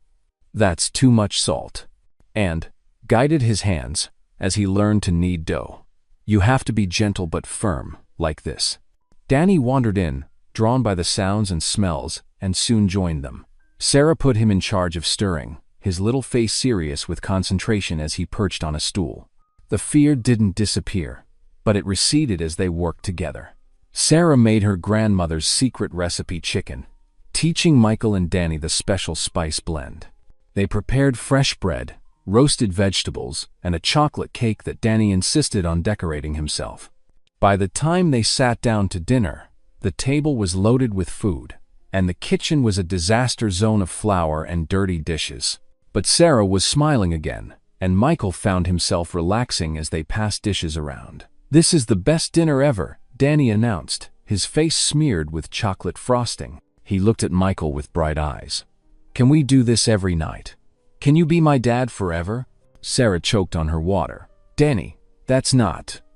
"That's too much salt." And guided his hands as he learned to knead dough. "You have to be gentle but firm, like this." Danny wandered in, drawn by the sounds and smells, and soon joined them. Sarah put him in charge of stirring, his little face serious with concentration as he perched on a stool. The fear didn't disappear, but it receded as they worked together. Sarah made her grandmother's secret recipe chicken, teaching Michael and Danny the special spice blend. They prepared fresh bread, roasted vegetables, and a chocolate cake that Danny insisted on decorating himself. By the time they sat down to dinner, the table was loaded with food, and the kitchen was a disaster zone of flour and dirty dishes. But Sarah was smiling again, and Michael found himself relaxing as they passed dishes around. "This is the best dinner ever," Danny announced, his face smeared with chocolate frosting. He looked at Michael with bright eyes. "Can we do this every night? Can you be my dad forever?" Sarah choked on her water. "Danny,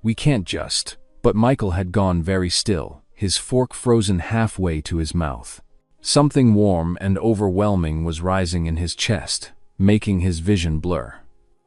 we can't just—" But Michael had gone very still, his fork frozen halfway to his mouth. Something warm and overwhelming was rising in his chest, making his vision blur.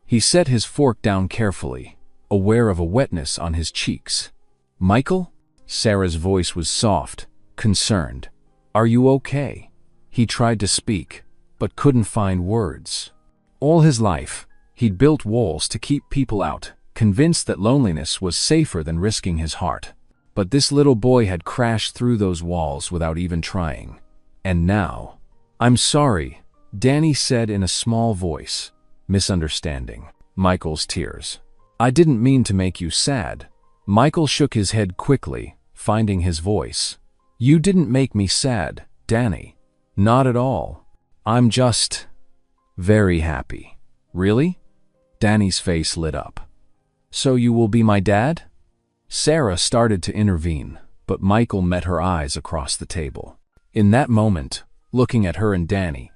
He set his fork down carefully, aware of a wetness on his cheeks. "Michael?" Sarah's voice was soft, concerned. "Are you okay?" He tried to speak, but couldn't find words. All his life, he'd built walls to keep people out, convinced that loneliness was safer than risking his heart. But this little boy had crashed through those walls without even trying. And now— "I'm sorry," Danny said in a small voice, misunderstanding Michael's tears. "I didn't mean to make you sad." Michael shook his head quickly, finding his voice. "You didn't make me sad, Danny. Not at all. I'm just very happy." "Really?" Danny's face lit up. "So you will be my dad?" Sarah started to intervene, but Michael met her eyes across the table. In that moment, looking at her and Danny,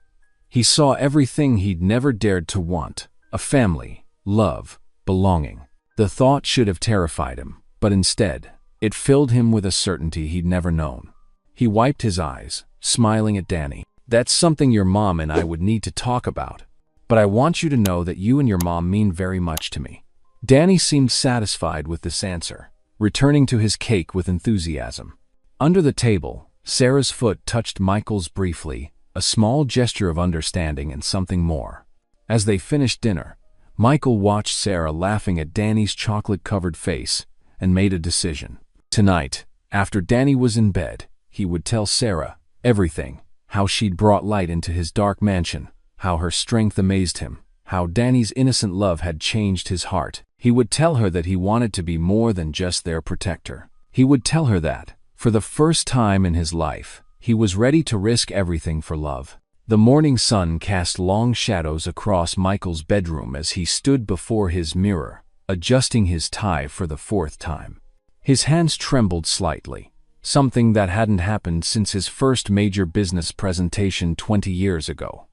he saw everything he'd never dared to want: a family, love, belonging. The thought should have terrified him, but instead, it filled him with a certainty he'd never known. He wiped his eyes, smiling at Danny. "That's something your mom and I would need to talk about. But I want you to know that you and your mom mean very much to me." Danny seemed satisfied with this answer, returning to his cake with enthusiasm. Under the table, Sarah's foot touched Michael's briefly, a small gesture of understanding and something more. As they finished dinner, Michael watched Sarah laughing at Danny's chocolate-covered face and made a decision. Tonight, after Danny was in bed, he would tell Sarah everything: how she'd brought light into his dark mansion, how her strength amazed him, how Danny's innocent love had changed his heart. He would tell her that he wanted to be more than just their protector. He would tell her that, for the first time in his life, he was ready to risk everything for love. The morning sun cast long shadows across Michael's bedroom as he stood before his mirror, adjusting his tie for the fourth time. His hands trembled slightly, something that hadn't happened since his first major business presentation 20 years ago.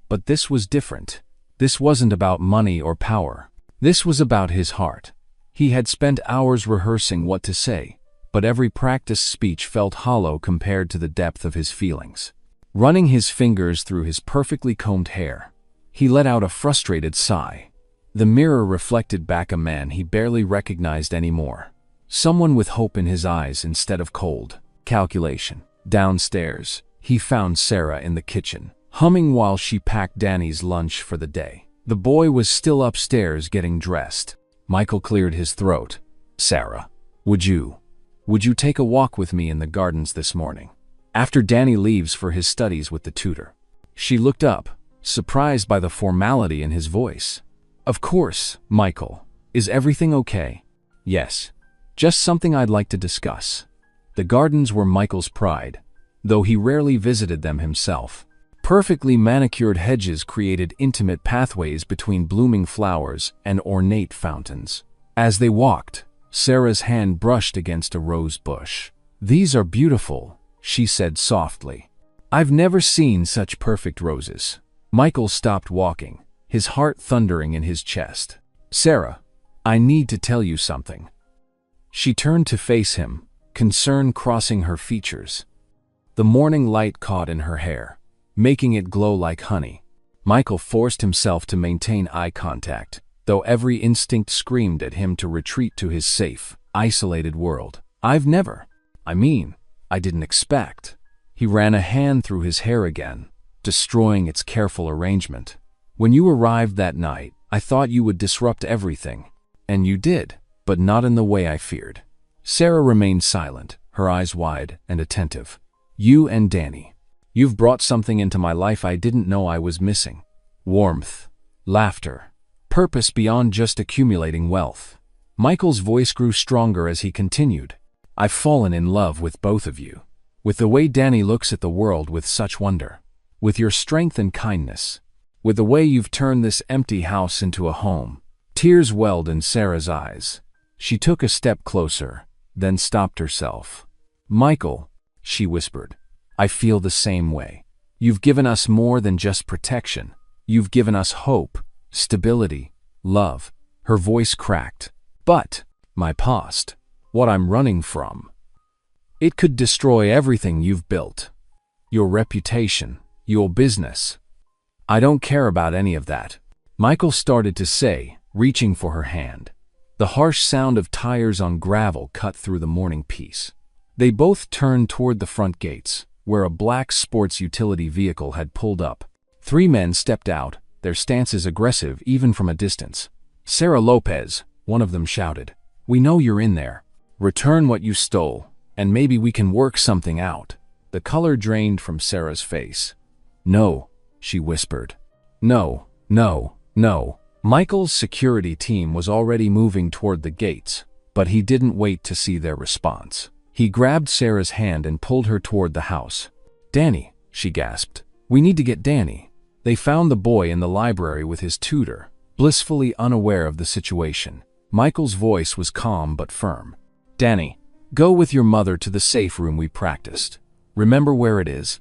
But this was different. This wasn't about money or power. This was about his heart. He had spent hours rehearsing what to say, but every practiced speech felt hollow compared to the depth of his feelings. Running his fingers through his perfectly combed hair, he let out a frustrated sigh. The mirror reflected back a man he barely recognized anymore. Someone with hope in his eyes instead of cold calculation. Downstairs, he found Sarah in the kitchen, humming while she packed Danny's lunch for the day. The boy was still upstairs getting dressed. Michael cleared his throat. "Sarah, would you take a walk with me in the gardens this morning, after Danny leaves for his studies with the tutor?" She looked up, surprised by the formality in his voice. "Of course, Michael. Is everything okay?" "Yes. Just something I'd like to discuss." The gardens were Michael's pride, though he rarely visited them himself. Perfectly manicured hedges created intimate pathways between blooming flowers and ornate fountains. As they walked, Sarah's hand brushed against a rose bush. "These are beautiful," she said softly. "I've never seen such perfect roses." Michael stopped walking, his heart thundering in his chest. "Sarah, I need to tell you something." She turned to face him, concern crossing her features. The morning light caught in her hair, making it glow like honey. Michael forced himself to maintain eye contact, though every instinct screamed at him to retreat to his safe, isolated world. I didn't expect." He ran a hand through his hair again, destroying its careful arrangement. "When you arrived that night, I thought you would disrupt everything. And you did, but not in the way I feared." Sarah remained silent, her eyes wide and attentive. "You and Danny. You've brought something into my life I didn't know I was missing. Warmth, laughter, purpose beyond just accumulating wealth." Michael's voice grew stronger as he continued. "I've fallen in love with both of you. With the way Danny looks at the world with such wonder. With your strength and kindness. With the way you've turned this empty house into a home." Tears welled in Sarah's eyes. She took a step closer, then stopped herself. "Michael," she whispered, "I feel the same way. You've given us more than just protection. You've given us hope, stability, love." Her voice cracked. "But my past, what I'm running from, it could destroy everything you've built. Your reputation, your business. I don't care about any of that." Michael started to say, reaching for her hand. The harsh sound of tires on gravel cut through the morning peace. They both turned toward the front gates, where a black sports utility vehicle had pulled up. 3 men stepped out, their stances aggressive even from a distance. "Sarah Lopez," one of them shouted. "We know you're in there. Return what you stole, and maybe we can work something out." The color drained from Sarah's face. "No," she whispered. "No, no, no." Michael's security team was already moving toward the gates, but he didn't wait to see their response. He grabbed Sarah's hand and pulled her toward the house. "Danny," she gasped. "We need to get Danny." They found the boy in the library with his tutor, blissfully unaware of the situation. Michael's voice was calm but firm. "Danny, go with your mother to the safe room we practiced. Remember where it is?"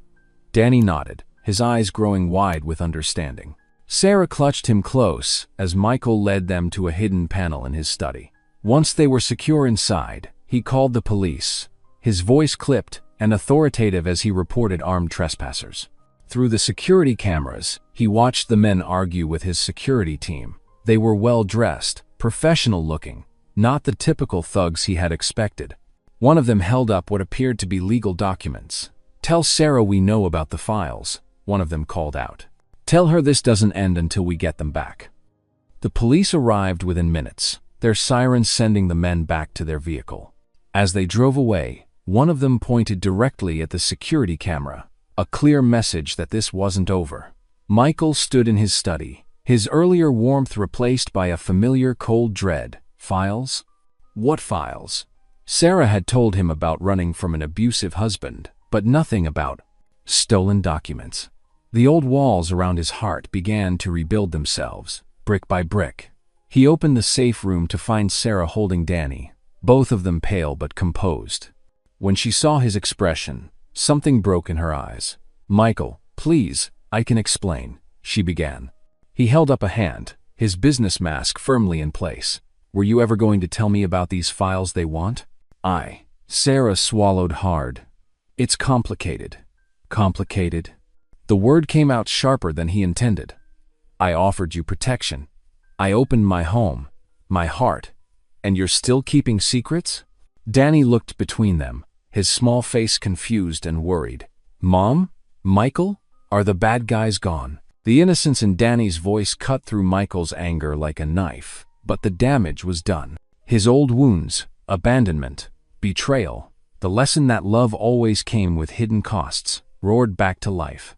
Danny nodded, his eyes growing wide with understanding. Sarah clutched him close as Michael led them to a hidden panel in his study. Once they were secure inside, he called the police, his voice clipped and authoritative as he reported armed trespassers. Through the security cameras, he watched the men argue with his security team. They were well-dressed, professional-looking, not the typical thugs he had expected. One of them held up what appeared to be legal documents. "Tell Sarah we know about the files," one of them called out. "Tell her this doesn't end until we get them back." The police arrived within minutes, their sirens sending the men back to their vehicle. As they drove away, one of them pointed directly at the security camera, a clear message that this wasn't over. Michael stood in his study, his earlier warmth replaced by a familiar cold dread. Files? What files? Sarah had told him about running from an abusive husband, but nothing about stolen documents. The old walls around his heart began to rebuild themselves, brick by brick. He opened the safe room to find Sarah holding Danny, both of them pale but composed. When she saw his expression, something broke in her eyes. "Michael, please, I can explain," she began. He held up a hand, his business mask firmly in place. "Were you ever going to tell me about these files they want?" Sarah swallowed hard. "It's complicated." Complicated? The word came out sharper than he intended. "I offered you protection. I opened my home, my heart, and you're still keeping secrets?" Danny looked between them, his small face confused and worried. "Mom? Michael? Are the bad guys gone?" The innocence in Danny's voice cut through Michael's anger like a knife, but the damage was done. His old wounds, abandonment, betrayal, the lesson that love always came with hidden costs, roared back to life.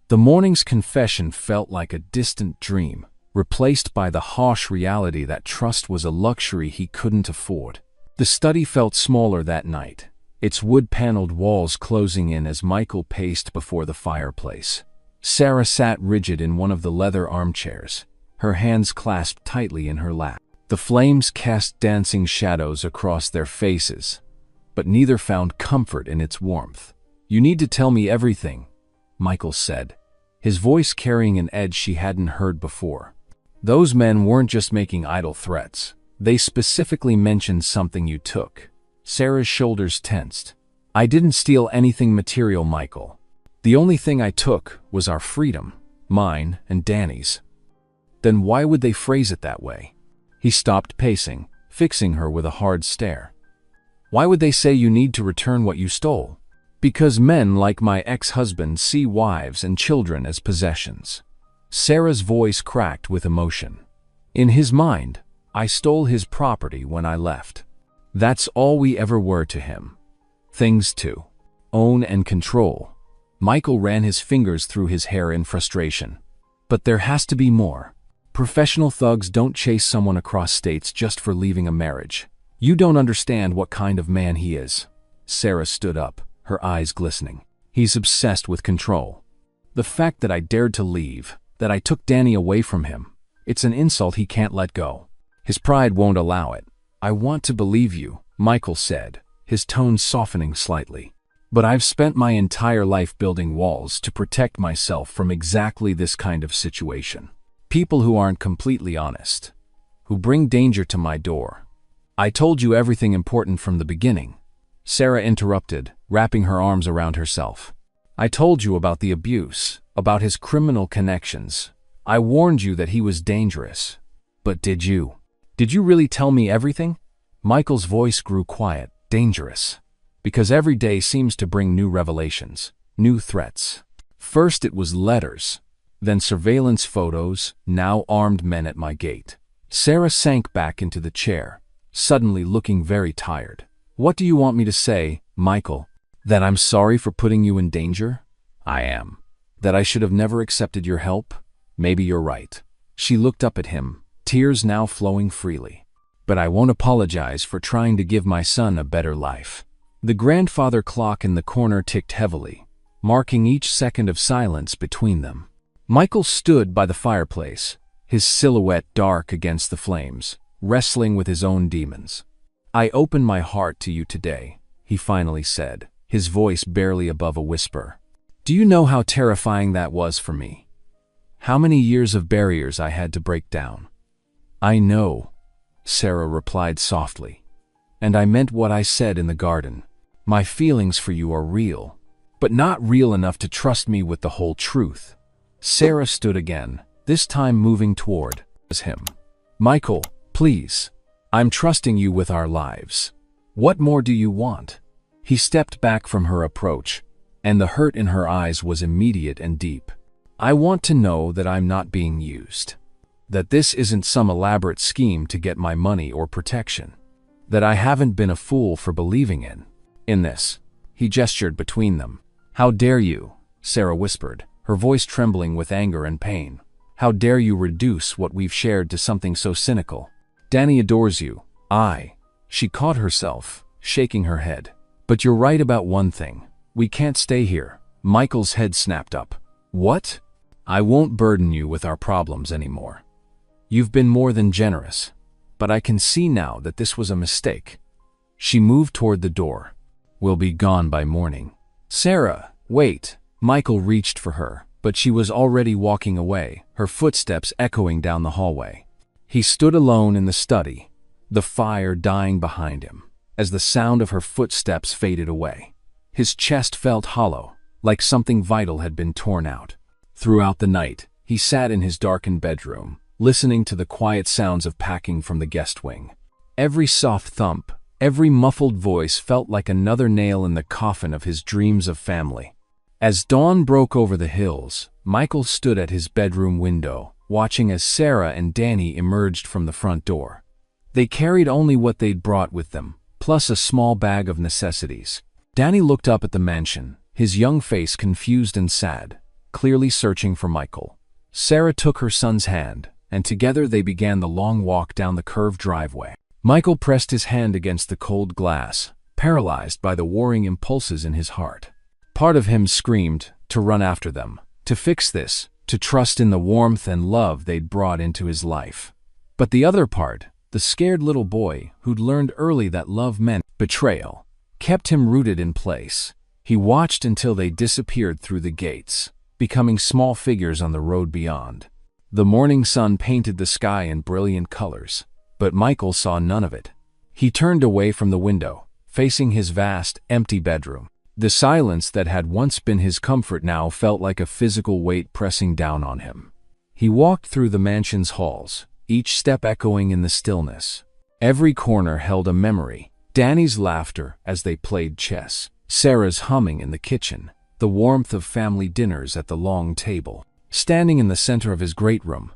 The morning's confession felt like a distant dream, replaced by the harsh reality that trust was a luxury he couldn't afford. The study felt smaller that night, its wood-paneled walls closing in as Michael paced before the fireplace. Sarah sat rigid in one of the leather armchairs, her hands clasped tightly in her lap. The flames cast dancing shadows across their faces, but neither found comfort in its warmth. "You need to tell me everything," Michael said, his voice carrying an edge she hadn't heard before. "Those men weren't just making idle threats. They specifically mentioned something you took." Sarah's shoulders tensed. "I didn't steal anything material, Michael. The only thing I took was our freedom, mine and Danny's." "Then why would they phrase it that way?" He stopped pacing, fixing her with a hard stare. "Why would they say you need to return what you stole?" "Because men like my ex-husband see wives and children as possessions." Sarah's voice cracked with emotion. "In his mind, I stole his property when I left. That's all we ever were to him. Things to own and control." Michael ran his fingers through his hair in frustration. "But there has to be more. Professional thugs don't chase someone across states just for leaving a marriage. You don't understand what kind of man he is." Sarah stood up, her eyes glistening. "He's obsessed with control. The fact that I dared to leave, that I took Danny away from him, it's an insult he can't let go. His pride won't allow it." "I want to believe you," Michael said, his tone softening slightly. "But I've spent my entire life building walls to protect myself from exactly this kind of situation. People who aren't completely honest, who bring danger to my door." "I told you everything important from the beginning," Sarah interrupted, wrapping her arms around herself. "I told you about the abuse, about his criminal connections. I warned you that he was dangerous. But did you? Did you really tell me everything?" Michael's voice grew quiet. "Dangerous. Because every day seems to bring new revelations, new threats. First it was letters, then surveillance photos, now armed men at my gate." Sarah sank back into the chair, suddenly looking very tired. "What do you want me to say, Michael? That I'm sorry for putting you in danger?" "I am. That I should have never accepted your help? Maybe you're right." She looked up at him, tears now flowing freely. "But I won't apologize for trying to give my son a better life." The grandfather clock in the corner ticked heavily, marking each second of silence between them. Michael stood by the fireplace, his silhouette dark against the flames, wrestling with his own demons. "I open my heart to you today," he finally said, his voice barely above a whisper. "Do you know how terrifying that was for me? How many years of barriers I had to break down?" "I know," Sarah replied softly. "And I meant what I said in the garden. My feelings for you are real, but not real enough to trust me with the whole truth." Sarah stood again, this time moving toward him. "Michael, please. I'm trusting you with our lives. What more do you want?" He stepped back from her approach, and the hurt in her eyes was immediate and deep. "I want to know that I'm not being used. That this isn't some elaborate scheme to get my money or protection. That I haven't been a fool for believing in this." He gestured between them. "How dare you?" Sarah whispered, her voice trembling with anger and pain. "How dare you reduce what we've shared to something so cynical? Danny adores you." She caught herself, shaking her head. "But you're right about one thing. We can't stay here." Michael's head snapped up. "What?" "I won't burden you with our problems anymore. You've been more than generous, but I can see now that this was a mistake." She moved toward the door. "We'll be gone by morning." "Sarah, wait." Michael reached for her, but she was already walking away, her footsteps echoing down the hallway. He stood alone in the study, the fire dying behind him, as the sound of her footsteps faded away. His chest felt hollow, like something vital had been torn out. Throughout the night, he sat in his darkened bedroom, listening to the quiet sounds of packing from the guest wing. Every soft thump, every muffled voice felt like another nail in the coffin of his dreams of family. As dawn broke over the hills, Michael stood at his bedroom window, watching as Sarah and Danny emerged from the front door. They carried only what they'd brought with them, plus a small bag of necessities. Danny looked up at the mansion, his young face confused and sad, clearly searching for Michael. Sarah took her son's hand, and together they began the long walk down the curved driveway. Michael pressed his hand against the cold glass, paralyzed by the warring impulses in his heart. Part of him screamed to run after them, to fix this, to trust in the warmth and love they'd brought into his life. But the other part, the scared little boy who'd learned early that love meant betrayal, kept him rooted in place. He watched until they disappeared through the gates, becoming small figures on the road beyond. The morning sun painted the sky in brilliant colors, but Michael saw none of it. He turned away from the window, facing his vast, empty bedroom. The silence that had once been his comfort now felt like a physical weight pressing down on him. He walked through the mansion's halls, each step echoing in the stillness. Every corner held a memory. Danny's laughter as they played chess, Sarah's humming in the kitchen, the warmth of family dinners at the long table. Standing in the center of his great room,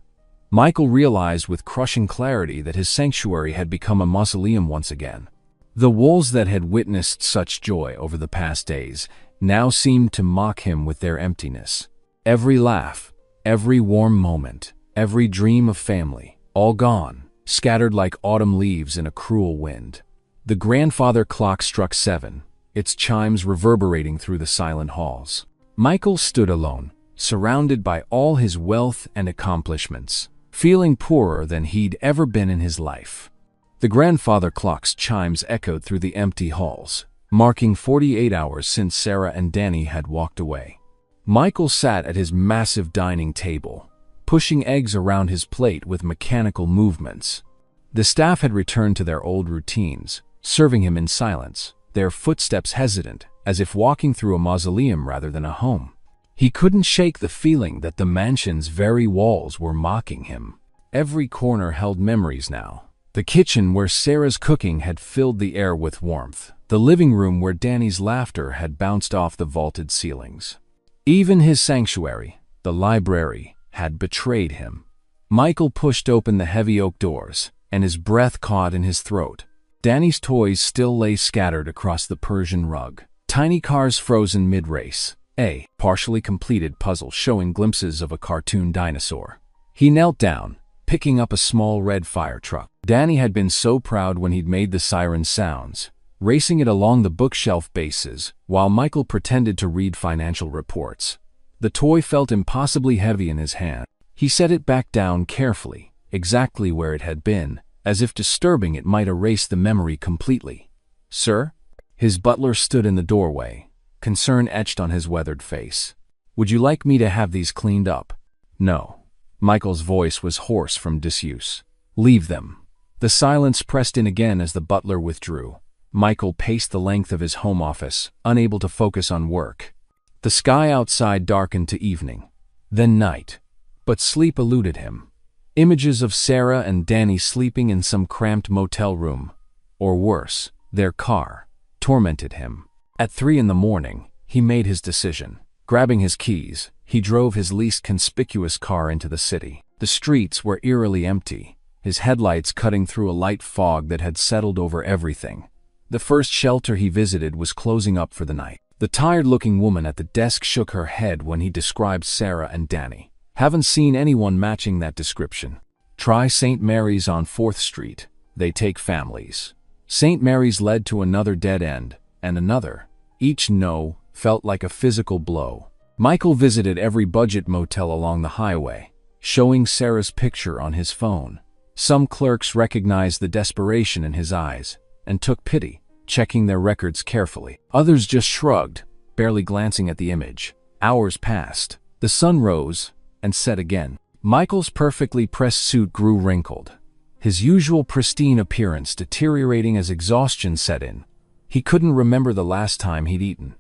Michael realized with crushing clarity that his sanctuary had become a mausoleum once again. The walls that had witnessed such joy over the past days now seemed to mock him with their emptiness. Every laugh, every warm moment, every dream of family, all gone, scattered like autumn leaves in a cruel wind. The grandfather clock struck 7, its chimes reverberating through the silent halls. Michael stood alone, surrounded by all his wealth and accomplishments, feeling poorer than he'd ever been in his life. The grandfather clock's chimes echoed through the empty halls, marking 48 hours since Sarah and Danny had walked away. Michael sat at his massive dining table, pushing eggs around his plate with mechanical movements. The staff had returned to their old routines, serving him in silence, their footsteps hesitant, as if walking through a mausoleum rather than a home. He couldn't shake the feeling that the mansion's very walls were mocking him. Every corner held memories now. The kitchen where Sarah's cooking had filled the air with warmth. The living room where Danny's laughter had bounced off the vaulted ceilings. Even his sanctuary, the library, had betrayed him. Michael pushed open the heavy oak doors, and his breath caught in his throat. Danny's toys still lay scattered across the Persian rug. Tiny cars frozen mid-race. A partially completed puzzle showing glimpses of a cartoon dinosaur. He knelt down, picking up a small red fire truck. Danny had been so proud when he'd made the siren sounds, racing it along the bookshelf bases, while Michael pretended to read financial reports. The toy felt impossibly heavy in his hand. He set it back down carefully, exactly where it had been, as if disturbing it might erase the memory completely. "Sir?" His butler stood in the doorway, concern etched on his weathered face. "Would you like me to have these cleaned up?" "No." Michael's voice was hoarse from disuse. "Leave them." The silence pressed in again as the butler withdrew. Michael paced the length of his home office, unable to focus on work. The sky outside darkened to evening, then night, but sleep eluded him. Images of Sarah and Danny sleeping in some cramped motel room, or worse, their car, tormented him. At 3 a.m, he made his decision. Grabbing his keys, he drove his least conspicuous car into the city. The streets were eerily empty, his headlights cutting through a light fog that had settled over everything. The first shelter he visited was closing up for the night. The tired-looking woman at the desk shook her head when he described Sarah and Danny. "Haven't seen anyone matching that description. Try St. Mary's on 4th Street. They take families." St. Mary's led to another dead end, and another. Each no felt like a physical blow. Michael visited every budget motel along the highway, showing Sarah's picture on his phone. Some clerks recognized the desperation in his eyes and took pity, checking their records carefully. Others just shrugged, barely glancing at the image. Hours passed. The sun rose and set again. Michael's perfectly pressed suit grew wrinkled, his usual pristine appearance deteriorating as exhaustion set in. He couldn't remember the last time he'd eaten.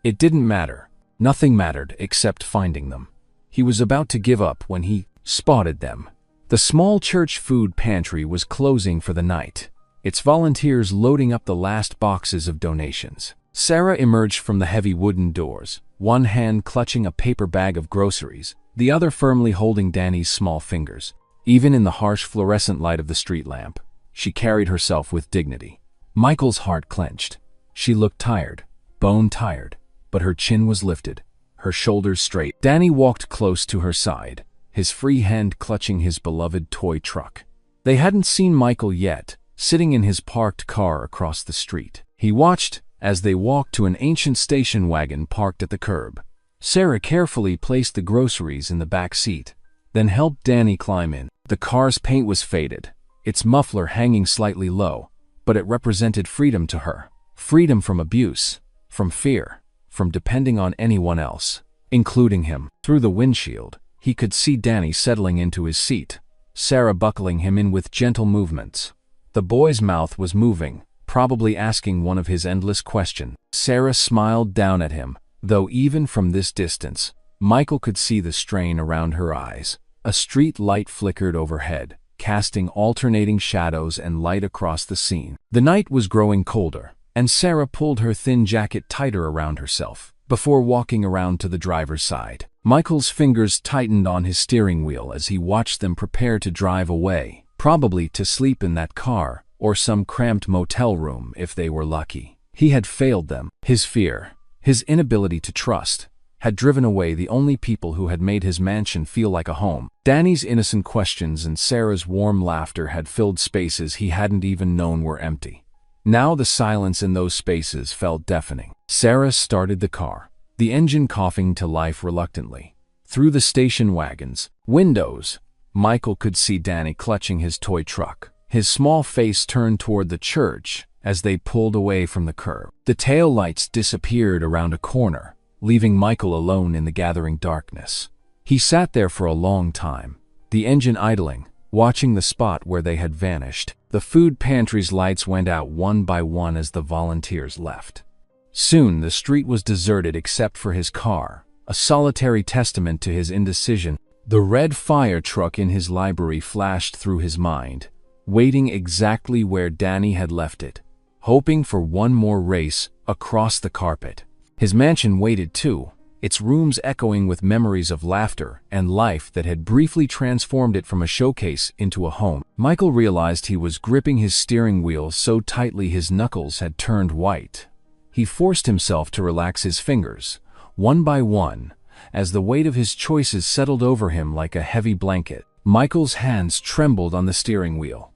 It didn't matter. Nothing mattered except finding them. He was about to give up when he spotted them. The small church food pantry was closing for the night, its volunteers loading up the last boxes of donations. Sarah emerged from the heavy wooden doors, one hand clutching a paper bag of groceries, the other firmly holding Danny's small fingers. Even in the harsh fluorescent light of the street lamp, she carried herself with dignity. Michael's heart clenched. She looked tired, bone-tired, but her chin was lifted, her shoulders straight. Danny walked close to her side, his free hand clutching his beloved toy truck. They hadn't seen Michael yet, sitting in his parked car across the street. He watched as they walked to an ancient station wagon parked at the curb. Sarah carefully placed the groceries in the back seat, then helped Danny climb in. The car's paint was faded, its muffler hanging slightly low, but it represented freedom to her. Freedom from abuse, from fear, from depending on anyone else, including him. Through the windshield, he could see Danny settling into his seat, Sarah buckling him in with gentle movements. The boy's mouth was moving, probably asking one of his endless questions. Sarah smiled down at him, though even from this distance, Michael could see the strain around her eyes. A street light flickered overhead, casting alternating shadows and light across the scene. The night was growing colder, and Sarah pulled her thin jacket tighter around herself, before walking around to the driver's side. Michael's fingers tightened on his steering wheel as he watched them prepare to drive away, probably to sleep in that car, or some cramped motel room if they were lucky. He had failed them. His fear, his inability to trust, had driven away the only people who had made his mansion feel like a home. Danny's innocent questions and Sarah's warm laughter had filled spaces he hadn't even known were empty. Now the silence in those spaces felt deafening. Sarah started the car, the engine coughing to life reluctantly. Through the station wagon's windows, Michael could see Danny clutching his toy truck, his small face turned toward the church as they pulled away from the curb. The taillights disappeared around a corner, leaving Michael alone in the gathering darkness. He sat there for a long time, the engine idling, watching the spot where they had vanished. The food pantry's lights went out one by one as the volunteers left. Soon the street was deserted except for his car, a solitary testament to his indecision. The red fire truck in his library flashed through his mind, waiting exactly where Danny had left it, hoping for one more race across the carpet. His mansion waited too, its rooms echoing with memories of laughter and life that had briefly transformed it from a showcase into a home. Michael realized he was gripping his steering wheel so tightly his knuckles had turned white. He forced himself to relax his fingers, one by one, as the weight of his choices settled over him like a heavy blanket. Michael's hands trembled on the steering wheel.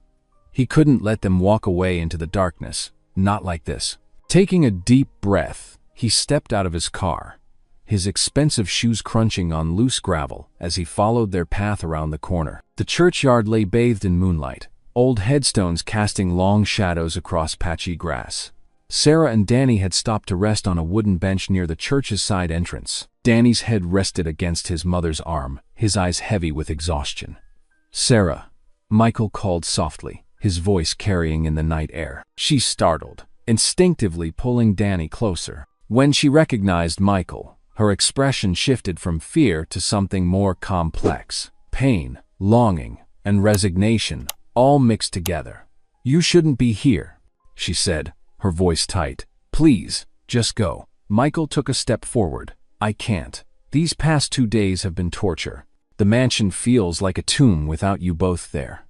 He couldn't let them walk away into the darkness, not like this. Taking a deep breath, he stepped out of his car, his expensive shoes crunching on loose gravel as he followed their path around the corner. The churchyard lay bathed in moonlight, old headstones casting long shadows across patchy grass. Sarah and Danny had stopped to rest on a wooden bench near the church's side entrance. Danny's head rested against his mother's arm, his eyes heavy with exhaustion. "Sarah," Michael called softly, his voice carrying in the night air. She startled, instinctively pulling Danny closer. When she recognized Michael, her expression shifted from fear to something more complex. Pain, longing, and resignation, all mixed together. "You shouldn't be here," she said, her voice tight. "Please, just go." Michael took a step forward. "I can't. These past 2 days have been torture. The mansion feels like a tomb without you both there.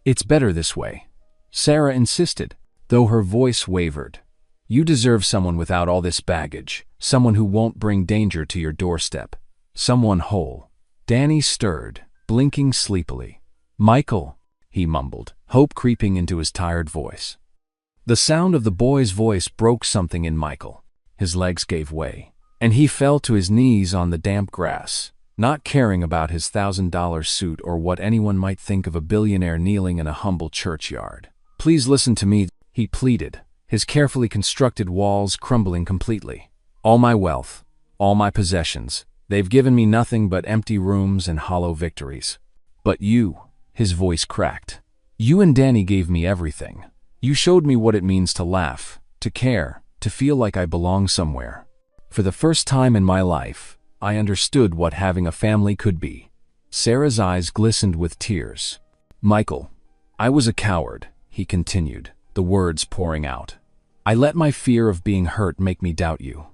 It's better this way," Sarah insisted, though her voice wavered. "You deserve someone without all this baggage, someone who won't bring danger to your doorstep, someone whole." Danny stirred, blinking sleepily. "Michael," he mumbled, hope creeping into his tired voice. The sound of the boy's voice broke something in Michael. His legs gave way, and he fell to his knees on the damp grass, not caring about his $1,000 suit or what anyone might think of a billionaire kneeling in a humble churchyard. "Please listen to me," he pleaded, his carefully constructed walls crumbling completely. "All my wealth, all my possessions, they've given me nothing but empty rooms and hollow victories. But you," his voice cracked, "you and Danny gave me everything. You showed me what it means to laugh, to care, to feel like I belong somewhere. For the first time in my life, I understood what having a family could be." Sarah's eyes glistened with tears. "Michael, I was a coward," he continued, the words pouring out. "I let my fear of being hurt make me doubt you.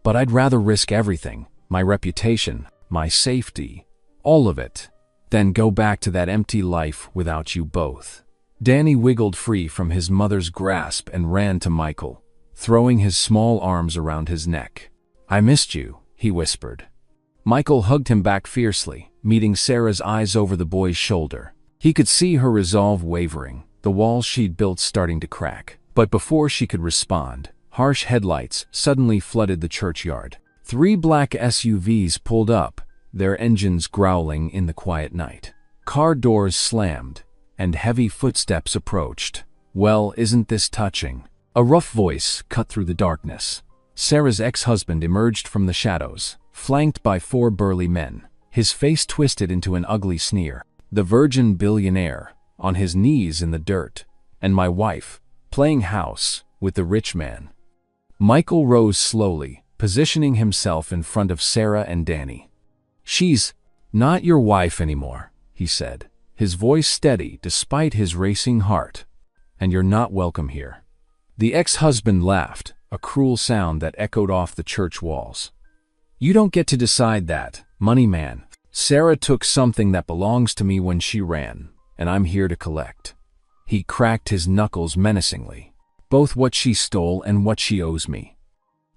But I'd rather risk everything, my reputation, my safety, all of it, than go back to that empty life without you both." Danny wiggled free from his mother's grasp and ran to Michael, throwing his small arms around his neck. "I missed you," he whispered. Michael hugged him back fiercely, meeting Sarah's eyes over the boy's shoulder. He could see her resolve wavering, the walls she'd built starting to crack. But before she could respond, harsh headlights suddenly flooded the churchyard. 3 black SUVs pulled up, their engines growling in the quiet night. Car doors slammed, and heavy footsteps approached. "Well, isn't this touching?" A rough voice cut through the darkness. Sarah's ex-husband emerged from the shadows, flanked by 4 burly men, his face twisted into an ugly sneer. "The virgin billionaire, on his knees in the dirt, and my wife, playing house with the rich man." Michael rose slowly, positioning himself in front of Sarah and Danny. "She's not your wife anymore," he said, his voice steady despite his racing heart. "And you're not welcome here." The ex-husband laughed, a cruel sound that echoed off the church walls. "You don't get to decide that, money man. Sarah took something that belongs to me when she ran, and I'm here to collect." He cracked his knuckles menacingly. "Both what she stole and what she owes me."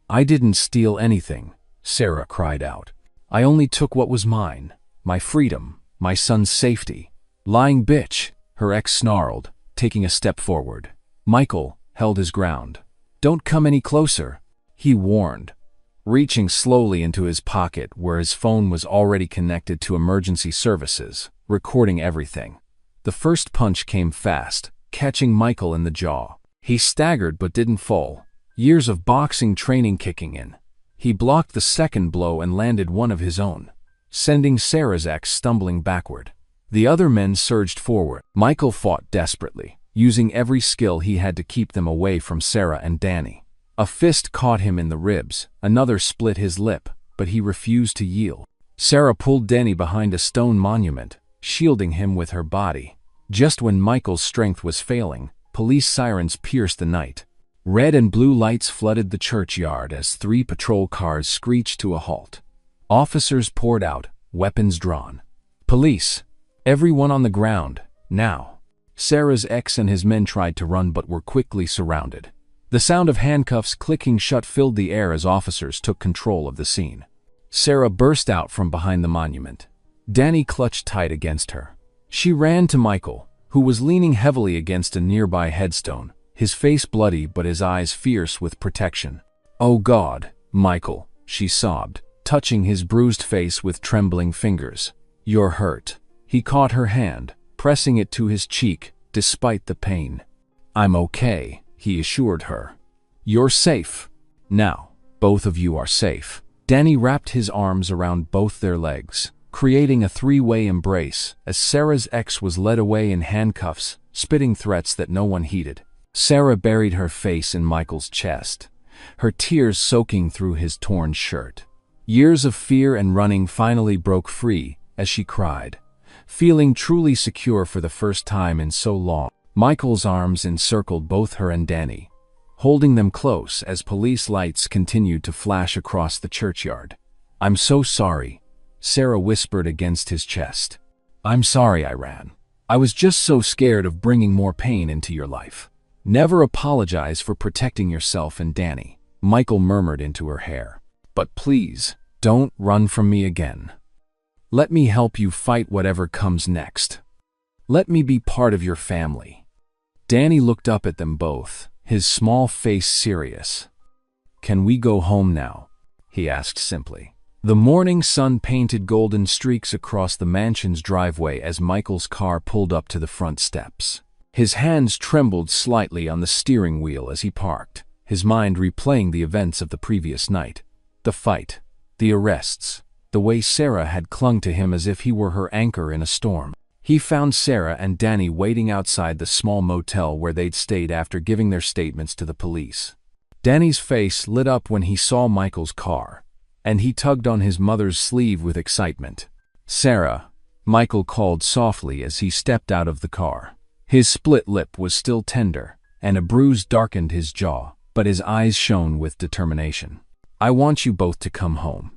"I didn't steal anything," Sarah cried out. "I only took what was mine, my freedom, my son's safety." "Lying bitch," her ex snarled, taking a step forward. Michael held his ground. "Don't come any closer," he warned, reaching slowly into his pocket where his phone was already connected to emergency services, recording everything. The first punch came fast, catching Michael in the jaw. He staggered but didn't fall, years of boxing training kicking in. He blocked the second blow and landed one of his own, sending Sarah's ex stumbling backward. The other men surged forward. Michael fought desperately, using every skill he had to keep them away from Sarah and Danny. A fist caught him in the ribs, another split his lip, but he refused to yield. Sarah pulled Danny behind a stone monument, shielding him with her body. Just when Michael's strength was failing, police sirens pierced the night. Red and blue lights flooded the churchyard as 3 patrol cars screeched to a halt. Officers poured out, weapons drawn. "Police! Everyone on the ground, now!" Sarah's ex and his men tried to run but were quickly surrounded. The sound of handcuffs clicking shut filled the air as officers took control of the scene. Sarah burst out from behind the monument. Danny clutched tight against her. She ran to Michael, who was leaning heavily against a nearby headstone, his face bloody but his eyes fierce with protection. "Oh God, Michael," she sobbed, touching his bruised face with trembling fingers. "You're hurt." He caught her hand, pressing it to his cheek, despite the pain. "I'm okay," he assured her. "You're safe. Now, both of you are safe." Danny wrapped his arms around both their legs, creating a three-way embrace as Sarah's ex was led away in handcuffs, spitting threats that no one heeded. Sarah buried her face in Michael's chest, her tears soaking through his torn shirt. Years of fear and running finally broke free as she cried, feeling truly secure for the first time in so long. Michael's arms encircled both her and Danny, holding them close as police lights continued to flash across the churchyard. "I'm so sorry," Sarah whispered against his chest. "I'm sorry I ran. I was just so scared of bringing more pain into your life." "Never apologize for protecting yourself and Danny," Michael murmured into her hair. "But please, don't run from me again. Let me help you fight whatever comes next. Let me be part of your family." Danny looked up at them both, his small face serious. "Can we go home now?" he asked simply. The morning sun painted golden streaks across the mansion's driveway as Michael's car pulled up to the front steps. His hands trembled slightly on the steering wheel as he parked, his mind replaying the events of the previous night. The fight, the arrests, the way Sarah had clung to him as if he were her anchor in a storm. He found Sarah and Danny waiting outside the small motel where they'd stayed after giving their statements to the police. Danny's face lit up when he saw Michael's car, and he tugged on his mother's sleeve with excitement. "Sarah," Michael called softly as he stepped out of the car. His split lip was still tender, and a bruise darkened his jaw, but his eyes shone with determination. "I want you both to come home."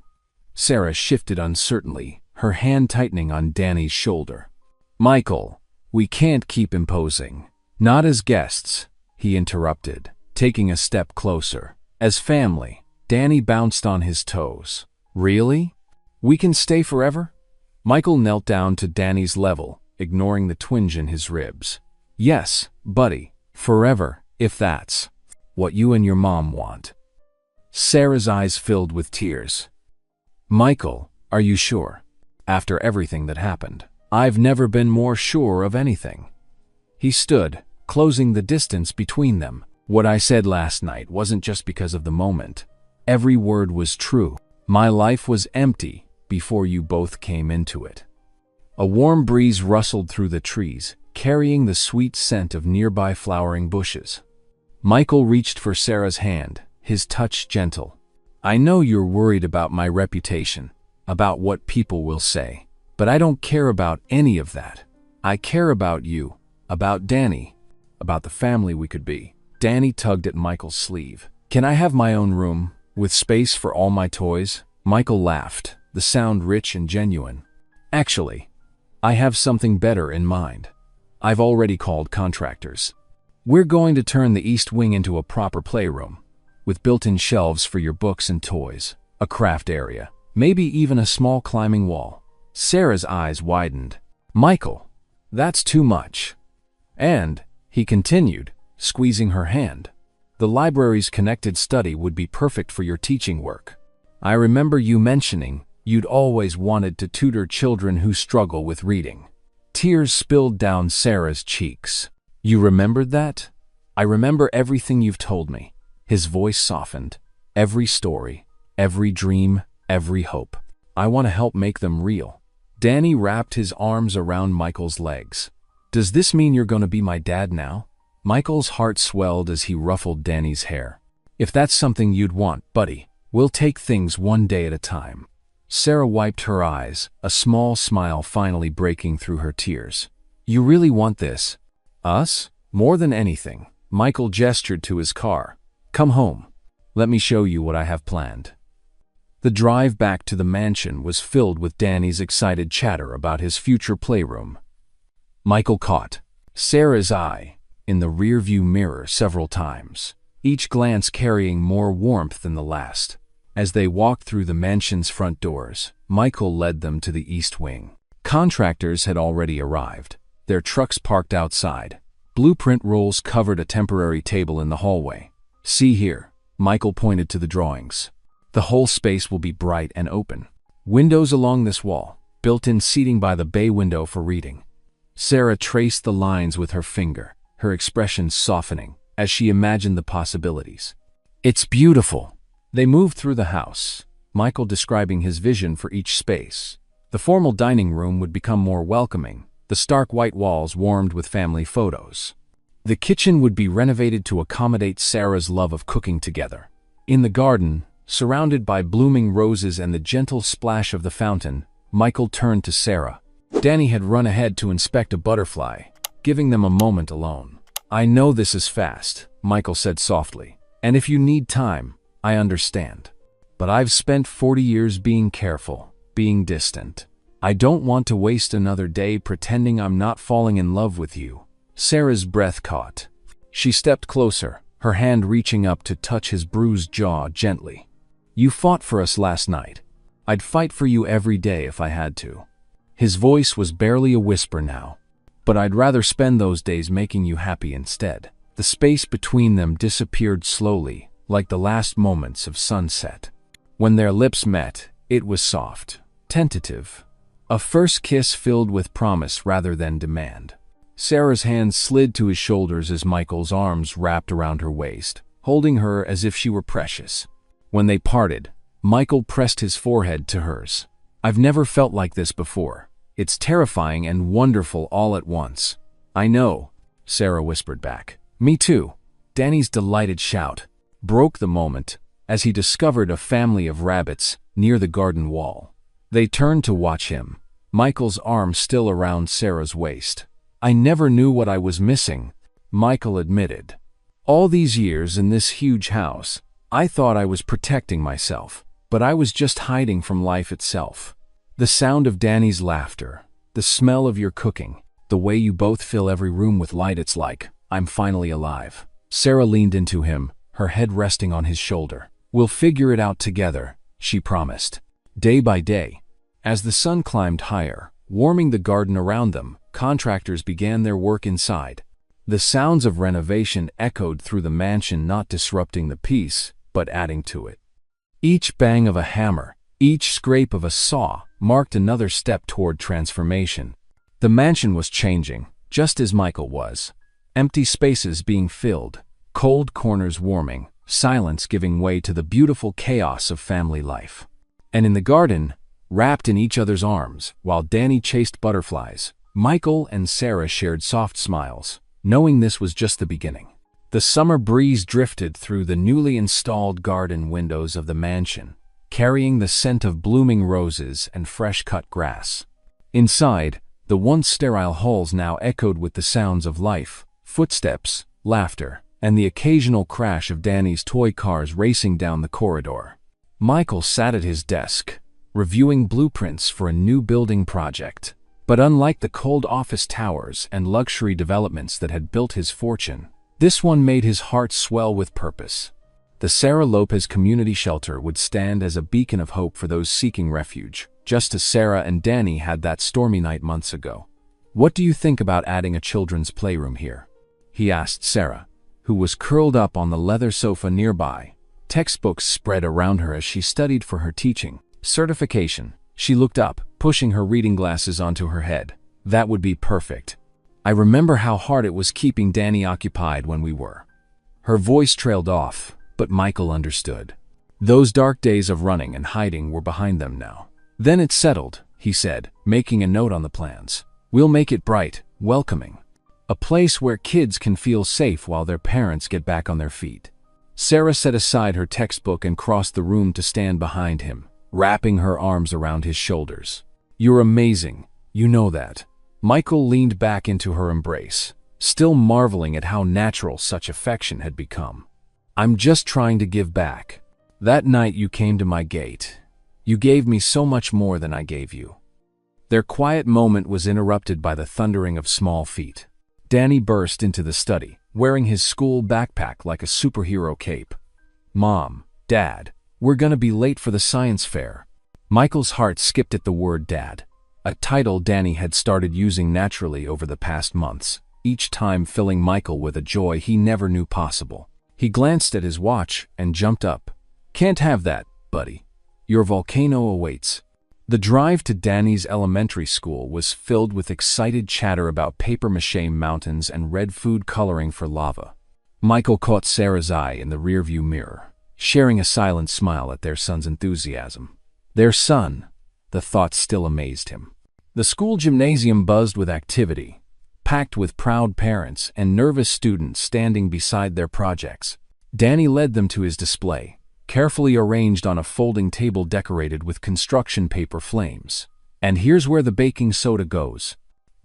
Sarah shifted uncertainly, her hand tightening on Danny's shoulder. "Michael, we can't keep imposing." "Not as guests," he interrupted, taking a step closer. "As family." Danny bounced on his toes. "Really? We can stay forever?" Michael knelt down to Danny's level, ignoring the twinge in his ribs. "Yes, buddy, forever, if that's what you and your mom want." Sarah's eyes filled with tears. "Michael, are you sure? After everything that happened?" "I've never been more sure of anything." He stood, closing the distance between them. "What I said last night wasn't just because of the moment. Every word was true. My life was empty before you both came into it." A warm breeze rustled through the trees, carrying the sweet scent of nearby flowering bushes. Michael reached for Sarah's hand, his touch gentle. "I know you're worried about my reputation, about what people will say. But I don't care about any of that. I care about you, about Danny, about the family we could be." Danny tugged at Michael's sleeve. "Can I have my own room, with space for all my toys?" Michael laughed, the sound rich and genuine. "Actually, I have something better in mind. I've already called contractors. We're going to turn the East Wing into a proper playroom, with built-in shelves for your books and toys, a craft area, maybe even a small climbing wall." Sarah's eyes widened. "Michael, that's too much." "And," he continued, squeezing her hand, "the library's connected study would be perfect for your teaching work. I remember you mentioning you'd always wanted to tutor children who struggle with reading." Tears spilled down Sarah's cheeks. "You remembered that?" "I remember everything you've told me." His voice softened. "Every story, every dream, every hope. I want to help make them real." Danny wrapped his arms around Michael's legs. "Does this mean you're going to be my dad now?" Michael's heart swelled as he ruffled Danny's hair. "If that's something you'd want, buddy, we'll take things one day at a time." Sarah wiped her eyes, a small smile finally breaking through her tears. "You really want this?" "Us? More than anything." Michael gestured to his car. "Come home. Let me show you what I have planned." The drive back to the mansion was filled with Danny's excited chatter about his future playroom. Michael caught Sarah's eye in the rearview mirror several times, each glance carrying more warmth than the last. As they walked through the mansion's front doors, Michael led them to the East Wing. Contractors had already arrived, their trucks parked outside. Blueprint rolls covered a temporary table in the hallway. "See here," Michael pointed to the drawings. The whole space will be bright and open. Windows along this wall, built-in seating by the bay window for reading. Sarah traced the lines with her finger, her expression softening as she imagined the possibilities. It's beautiful. They moved through the house, Michael describing his vision for each space. The formal dining room would become more welcoming, the stark white walls warmed with family photos. The kitchen would be renovated to accommodate Sarah's love of cooking together. In the garden, surrounded by blooming roses and the gentle splash of the fountain, Michael turned to Sarah. Danny had run ahead to inspect a butterfly, giving them a moment alone. I know this is fast, Michael said softly, and if you need time, I understand. But I've spent 40 years being careful, being distant. I don't want to waste another day pretending I'm not falling in love with you. Sarah's breath caught. She stepped closer, her hand reaching up to touch his bruised jaw gently. You fought for us last night. I'd fight for you every day if I had to. His voice was barely a whisper now. But I'd rather spend those days making you happy instead. The space between them disappeared slowly, like the last moments of sunset. When their lips met, it was soft, tentative. A first kiss filled with promise rather than demand. Sarah's hands slid to his shoulders as Michael's arms wrapped around her waist, holding her as if she were precious. When they parted, Michael pressed his forehead to hers. I've never felt like this before. It's terrifying and wonderful all at once. I know, Sarah whispered back. Me too. Danny's delighted shout broke the moment as he discovered a family of rabbits near the garden wall. They turned to watch him, Michael's arm still around Sarah's waist. I never knew what I was missing, Michael admitted. All these years in this huge house, I thought I was protecting myself, but I was just hiding from life itself. The sound of Danny's laughter, the smell of your cooking, the way you both fill every room with light, it's like, I'm finally alive. Sarah leaned into him, her head resting on his shoulder. We'll figure it out together, she promised. Day by day. As the sun climbed higher, warming the garden around them, contractors began their work inside. The sounds of renovation echoed through the mansion, not disrupting the peace, but adding to it. Each bang of a hammer, each scrape of a saw, marked another step toward transformation. The mansion was changing, just as Michael was. Empty spaces being filled, cold corners warming, silence giving way to the beautiful chaos of family life. And in the garden, wrapped in each other's arms, while Danny chased butterflies, Michael and Sarah shared soft smiles, knowing this was just the beginning. The summer breeze drifted through the newly installed garden windows of the mansion, carrying the scent of blooming roses and fresh-cut grass. Inside, the once sterile halls now echoed with the sounds of life, footsteps, laughter, and the occasional crash of Danny's toy cars racing down the corridor. Michael sat at his desk, reviewing blueprints for a new building project. But unlike the cold office towers and luxury developments that had built his fortune, this one made his heart swell with purpose. The Sarah Lopez Community Shelter would stand as a beacon of hope for those seeking refuge, just as Sarah and Danny had that stormy night months ago. What do you think about adding a children's playroom here? He asked Sarah, who was curled up on the leather sofa nearby. Textbooks spread around her as she studied for her teaching certification. She looked up, pushing her reading glasses onto her head. That would be perfect. I remember how hard it was keeping Danny occupied when we were. Her voice trailed off, but Michael understood. Those dark days of running and hiding were behind them now. Then it's settled, he said, making a note on the plans. We'll make it bright, welcoming. A place where kids can feel safe while their parents get back on their feet. Sarah set aside her textbook and crossed the room to stand behind him, wrapping her arms around his shoulders. You're amazing, you know that. Michael leaned back into her embrace, still marveling at how natural such affection had become. I'm just trying to give back. That night you came to my gate. You gave me so much more than I gave you. Their quiet moment was interrupted by the thundering of small feet. Danny burst into the study, wearing his school backpack like a superhero cape. Mom, Dad, we're gonna be late for the science fair. Michael's heart skipped at the word Dad, a title Danny had started using naturally over the past months, each time filling Michael with a joy he never knew possible. He glanced at his watch and jumped up. Can't have that, buddy. Your volcano awaits." The drive to Danny's elementary school was filled with excited chatter about papier-mâché mountains and red food coloring for lava. Michael caught Sarah's eye in the rearview mirror, sharing a silent smile at their son's enthusiasm. Their son, the thought still amazed him. The school gymnasium buzzed with activity, packed with proud parents and nervous students standing beside their projects. Danny led them to his display, carefully arranged on a folding table decorated with construction paper flames. "And here's where the baking soda goes,"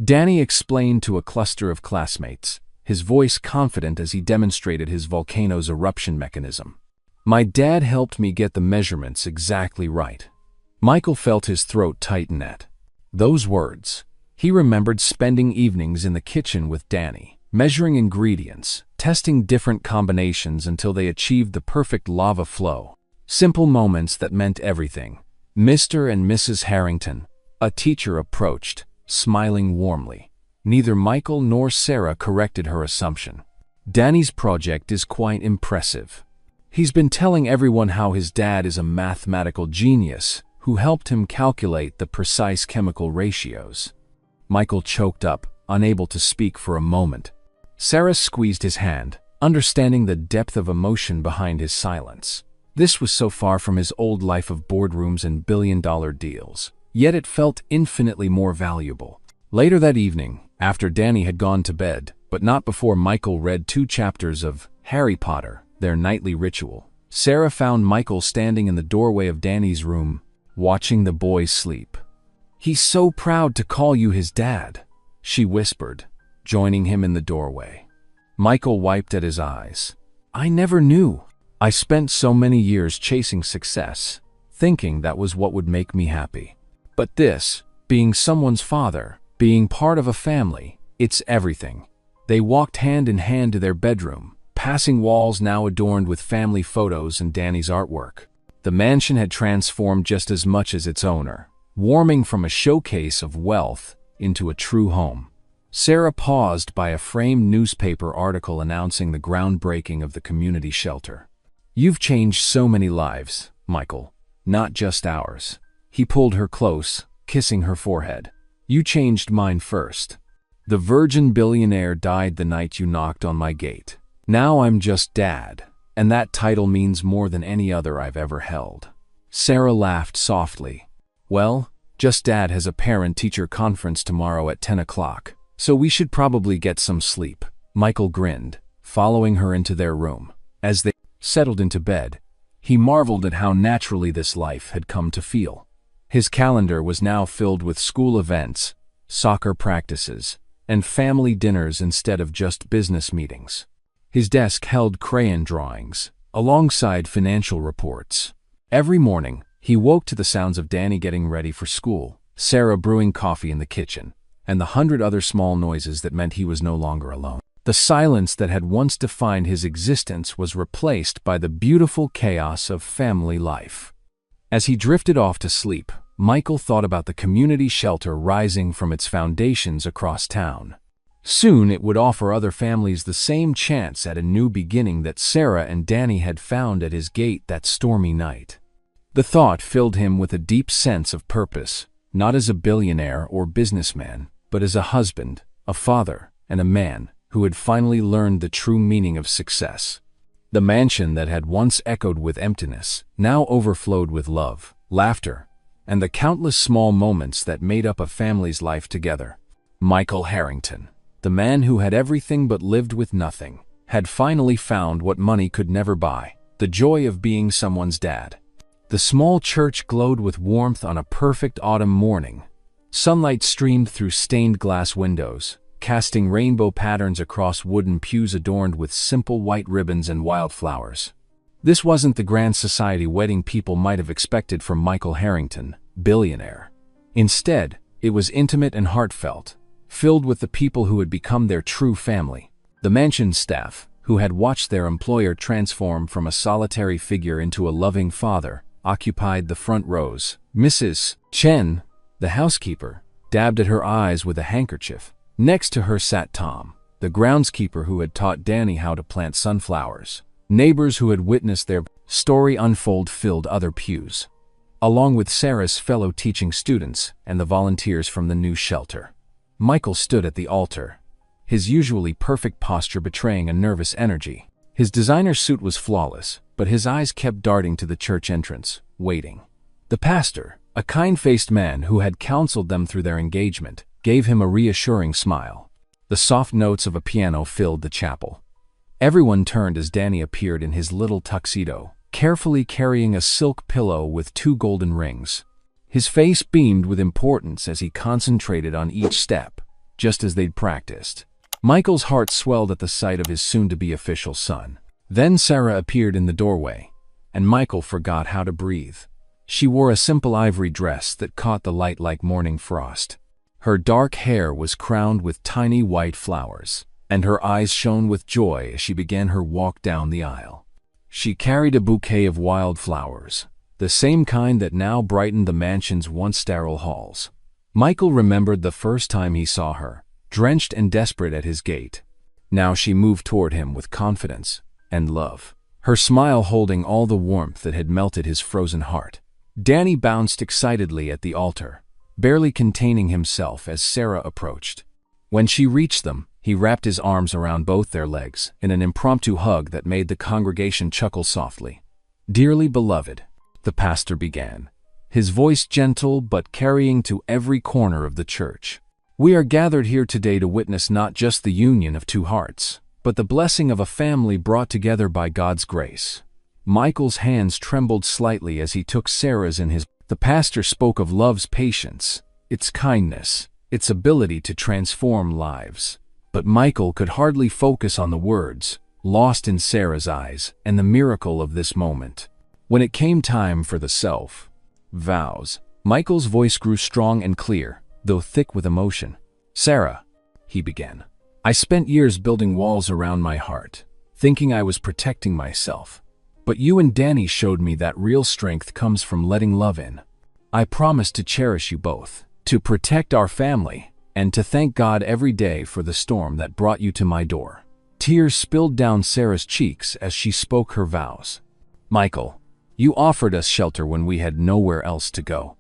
Danny explained to a cluster of classmates, his voice confident as he demonstrated his volcano's eruption mechanism. "My dad helped me get the measurements exactly right." Michael felt his throat tighten at those words. He remembered spending evenings in the kitchen with Danny, measuring ingredients, testing different combinations until they achieved the perfect lava flow. Simple moments that meant everything. Mr. and Mrs. Harrington, a teacher, approached, smiling warmly. Neither Michael nor Sarah corrected her assumption. "Danny's project is quite impressive. He's been telling everyone how his dad is a mathematical genius who helped him calculate the precise chemical ratios." Michael choked up, unable to speak for a moment. Sarah squeezed his hand, understanding the depth of emotion behind his silence. This was so far from his old life of boardrooms and billion-dollar deals, yet it felt infinitely more valuable. Later that evening, after Danny had gone to bed, but not before Michael read 2 chapters of Harry Potter, their nightly ritual, Sarah found Michael standing in the doorway of Danny's room, watching the boys sleep. "He's so proud to call you his dad," she whispered, joining him in the doorway. Michael wiped at his eyes. "I never knew. I spent so many years chasing success, thinking that was what would make me happy. But this, being someone's father, being part of a family, it's everything." They walked hand in hand to their bedroom, passing walls now adorned with family photos and Danny's artwork. The mansion had transformed just as much as its owner, warming from a showcase of wealth into a true home. Sarah paused by a framed newspaper article announcing the groundbreaking of the community shelter. "You've changed so many lives, Michael, not just ours." He pulled her close, kissing her forehead. "You changed mine first. The virgin billionaire died the night you knocked on my gate. Now I'm just dad, and that title means more than any other I've ever held." Sarah laughed softly. "Well, Just Dad has a parent-teacher conference tomorrow at 10 o'clock. So we should probably get some sleep." Michael grinned, following her into their room. As they settled into bed, he marveled at how naturally this life had come to feel. His calendar was now filled with school events, soccer practices, and family dinners instead of just business meetings. His desk held crayon drawings, alongside financial reports. Every morning, he woke to the sounds of Danny getting ready for school, Sarah brewing coffee in the kitchen, and the 100 other small noises that meant he was no longer alone. The silence that had once defined his existence was replaced by the beautiful chaos of family life. As he drifted off to sleep, Michael thought about the community shelter rising from its foundations across town. Soon it would offer other families the same chance at a new beginning that Sarah and Danny had found at his gate that stormy night. The thought filled him with a deep sense of purpose, not as a billionaire or businessman, but as a husband, a father, and a man who had finally learned the true meaning of success. The mansion that had once echoed with emptiness now overflowed with love, laughter, and the countless small moments that made up a family's life together. Michael Harrington, the man who had everything but lived with nothing, had finally found what money could never buy: the joy of being someone's dad. The small church glowed with warmth on a perfect autumn morning. Sunlight streamed through stained glass windows, casting rainbow patterns across wooden pews adorned with simple white ribbons and wildflowers. This wasn't the grand society wedding people might have expected from Michael Harrington, billionaire. Instead, it was intimate and heartfelt, filled with the people who had become their true family. The mansion staff, who had watched their employer transform from a solitary figure into a loving father, occupied the front rows. Mrs. Chen, the housekeeper, dabbed at her eyes with a handkerchief. Next to her sat Tom, the groundskeeper who had taught Danny how to plant sunflowers. Neighbors who had witnessed their Story Unfold filled other pews, along with Sarah's fellow teaching students and the volunteers from the new shelter. Michael stood at the altar, his usually perfect posture betraying a nervous energy. His designer suit was flawless, but his eyes kept darting to the church entrance, waiting. The pastor, a kind-faced man who had counseled them through their engagement, gave him a reassuring smile. The soft notes of a piano filled the chapel. Everyone turned as Danny appeared in his little tuxedo, carefully carrying a silk pillow with 2 golden rings. His face beamed with importance as he concentrated on each step, just as they'd practiced. Michael's heart swelled at the sight of his soon-to-be official son. Then Sarah appeared in the doorway, and Michael forgot how to breathe. She wore a simple ivory dress that caught the light like morning frost. Her dark hair was crowned with tiny white flowers, and her eyes shone with joy as she began her walk down the aisle. She carried a bouquet of wildflowers, the same kind that now brightened the mansion's once sterile halls. Michael remembered the first time he saw her, drenched and desperate at his gate. Now she moved toward him with confidence and love, her smile holding all the warmth that had melted his frozen heart. Danny bounced excitedly at the altar, barely containing himself as Sarah approached. When she reached them, he wrapped his arms around both their legs in an impromptu hug that made the congregation chuckle softly. "Dearly beloved," the pastor began, his voice gentle but carrying to every corner of the church. "We are gathered here today to witness not just the union of 2 hearts, but the blessing of a family brought together by God's grace." Michael's hands trembled slightly as he took Sarah's in his. The pastor spoke of love's patience, its kindness, its ability to transform lives. But Michael could hardly focus on the words, lost in Sarah's eyes and the miracle of this moment. When it came time for the vows, Michael's voice grew strong and clear, though thick with emotion. "Sarah," he began, "I spent years building walls around my heart, thinking I was protecting myself. But you and Danny showed me that real strength comes from letting love in. I promise to cherish you both, to protect our family, and to thank God every day for the storm that brought you to my door." Tears spilled down Sarah's cheeks as she spoke her vows. "Michael, you offered us shelter when we had nowhere else to go.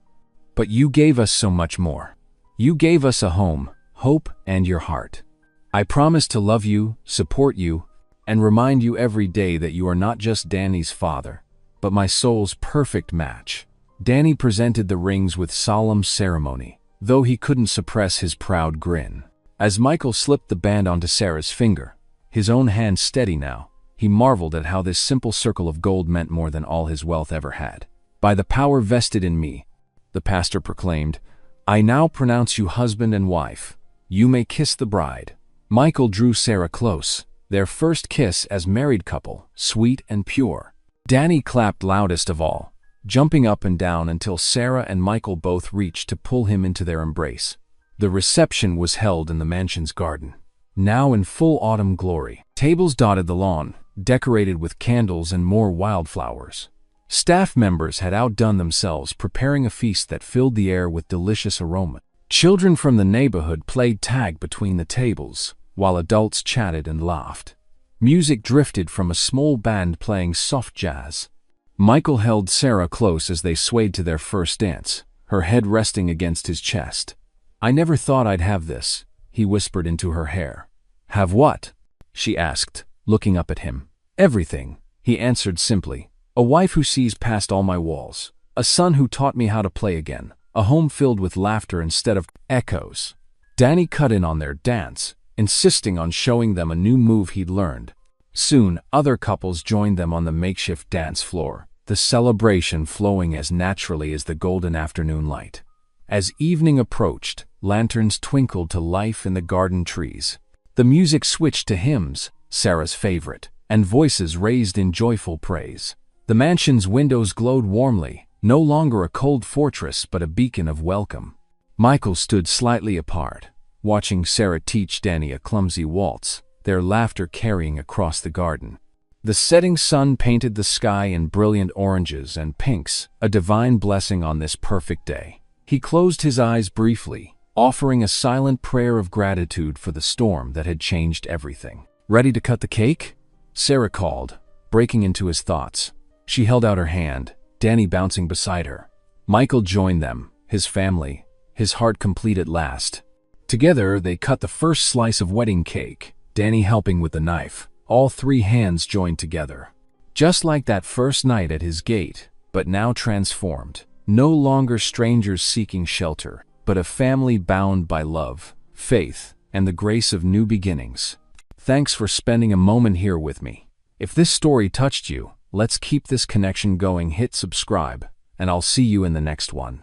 But you gave us so much more. You gave us a home, hope, and your heart. I promise to love you, support you, and remind you every day that you are not just Danny's father, but my soul's perfect match." Danny presented the rings with solemn ceremony, though he couldn't suppress his proud grin. As Michael slipped the band onto Sarah's finger, his own hand steady now, he marveled at how this simple circle of gold meant more than all his wealth ever had. "By the power vested in me," the pastor proclaimed, "I now pronounce you husband and wife. You may kiss the bride." Michael drew Sarah close, their first kiss as married couple, sweet and pure. Danny clapped loudest of all, jumping up and down until Sarah and Michael both reached to pull him into their embrace. The reception was held in the mansion's garden, now in full autumn glory. Tables dotted the lawn, decorated with candles and more wildflowers. Staff members had outdone themselves preparing a feast that filled the air with delicious aroma. Children from the neighborhood played tag between the tables, while adults chatted and laughed. Music drifted from a small band playing soft jazz. Michael held Sarah close as they swayed to their first dance, her head resting against his chest. "I never thought I'd have this," he whispered into her hair. "Have what?" she asked, looking up at him. "Everything," he answered simply. "A wife who sees past all my walls, a son who taught me how to play again, a home filled with laughter instead of echoes." Danny cut in on their dance, insisting on showing them a new move he'd learned. Soon, other couples joined them on the makeshift dance floor, the celebration flowing as naturally as the golden afternoon light. As evening approached, lanterns twinkled to life in the garden trees. The music switched to hymns, Sarah's favorite, and voices raised in joyful praise. The mansion's windows glowed warmly, no longer a cold fortress but a beacon of welcome. Michael stood slightly apart, watching Sarah teach Danny a clumsy waltz, their laughter carrying across the garden. The setting sun painted the sky in brilliant oranges and pinks, a divine blessing on this perfect day. He closed his eyes briefly, offering a silent prayer of gratitude for the storm that had changed everything. "Ready to cut the cake?" Sarah called, breaking into his thoughts. She held out her hand, Danny bouncing beside her. Michael joined them, his family, his heart complete at last. Together, they cut the first slice of wedding cake, Danny helping with the knife, all three hands joined together. Just like that first night at his gate, but now transformed. No longer strangers seeking shelter, but a family bound by love, faith, and the grace of new beginnings. Thanks for spending a moment here with me. If this story touched you, let's keep this connection going. Hit subscribe, and I'll see you in the next one.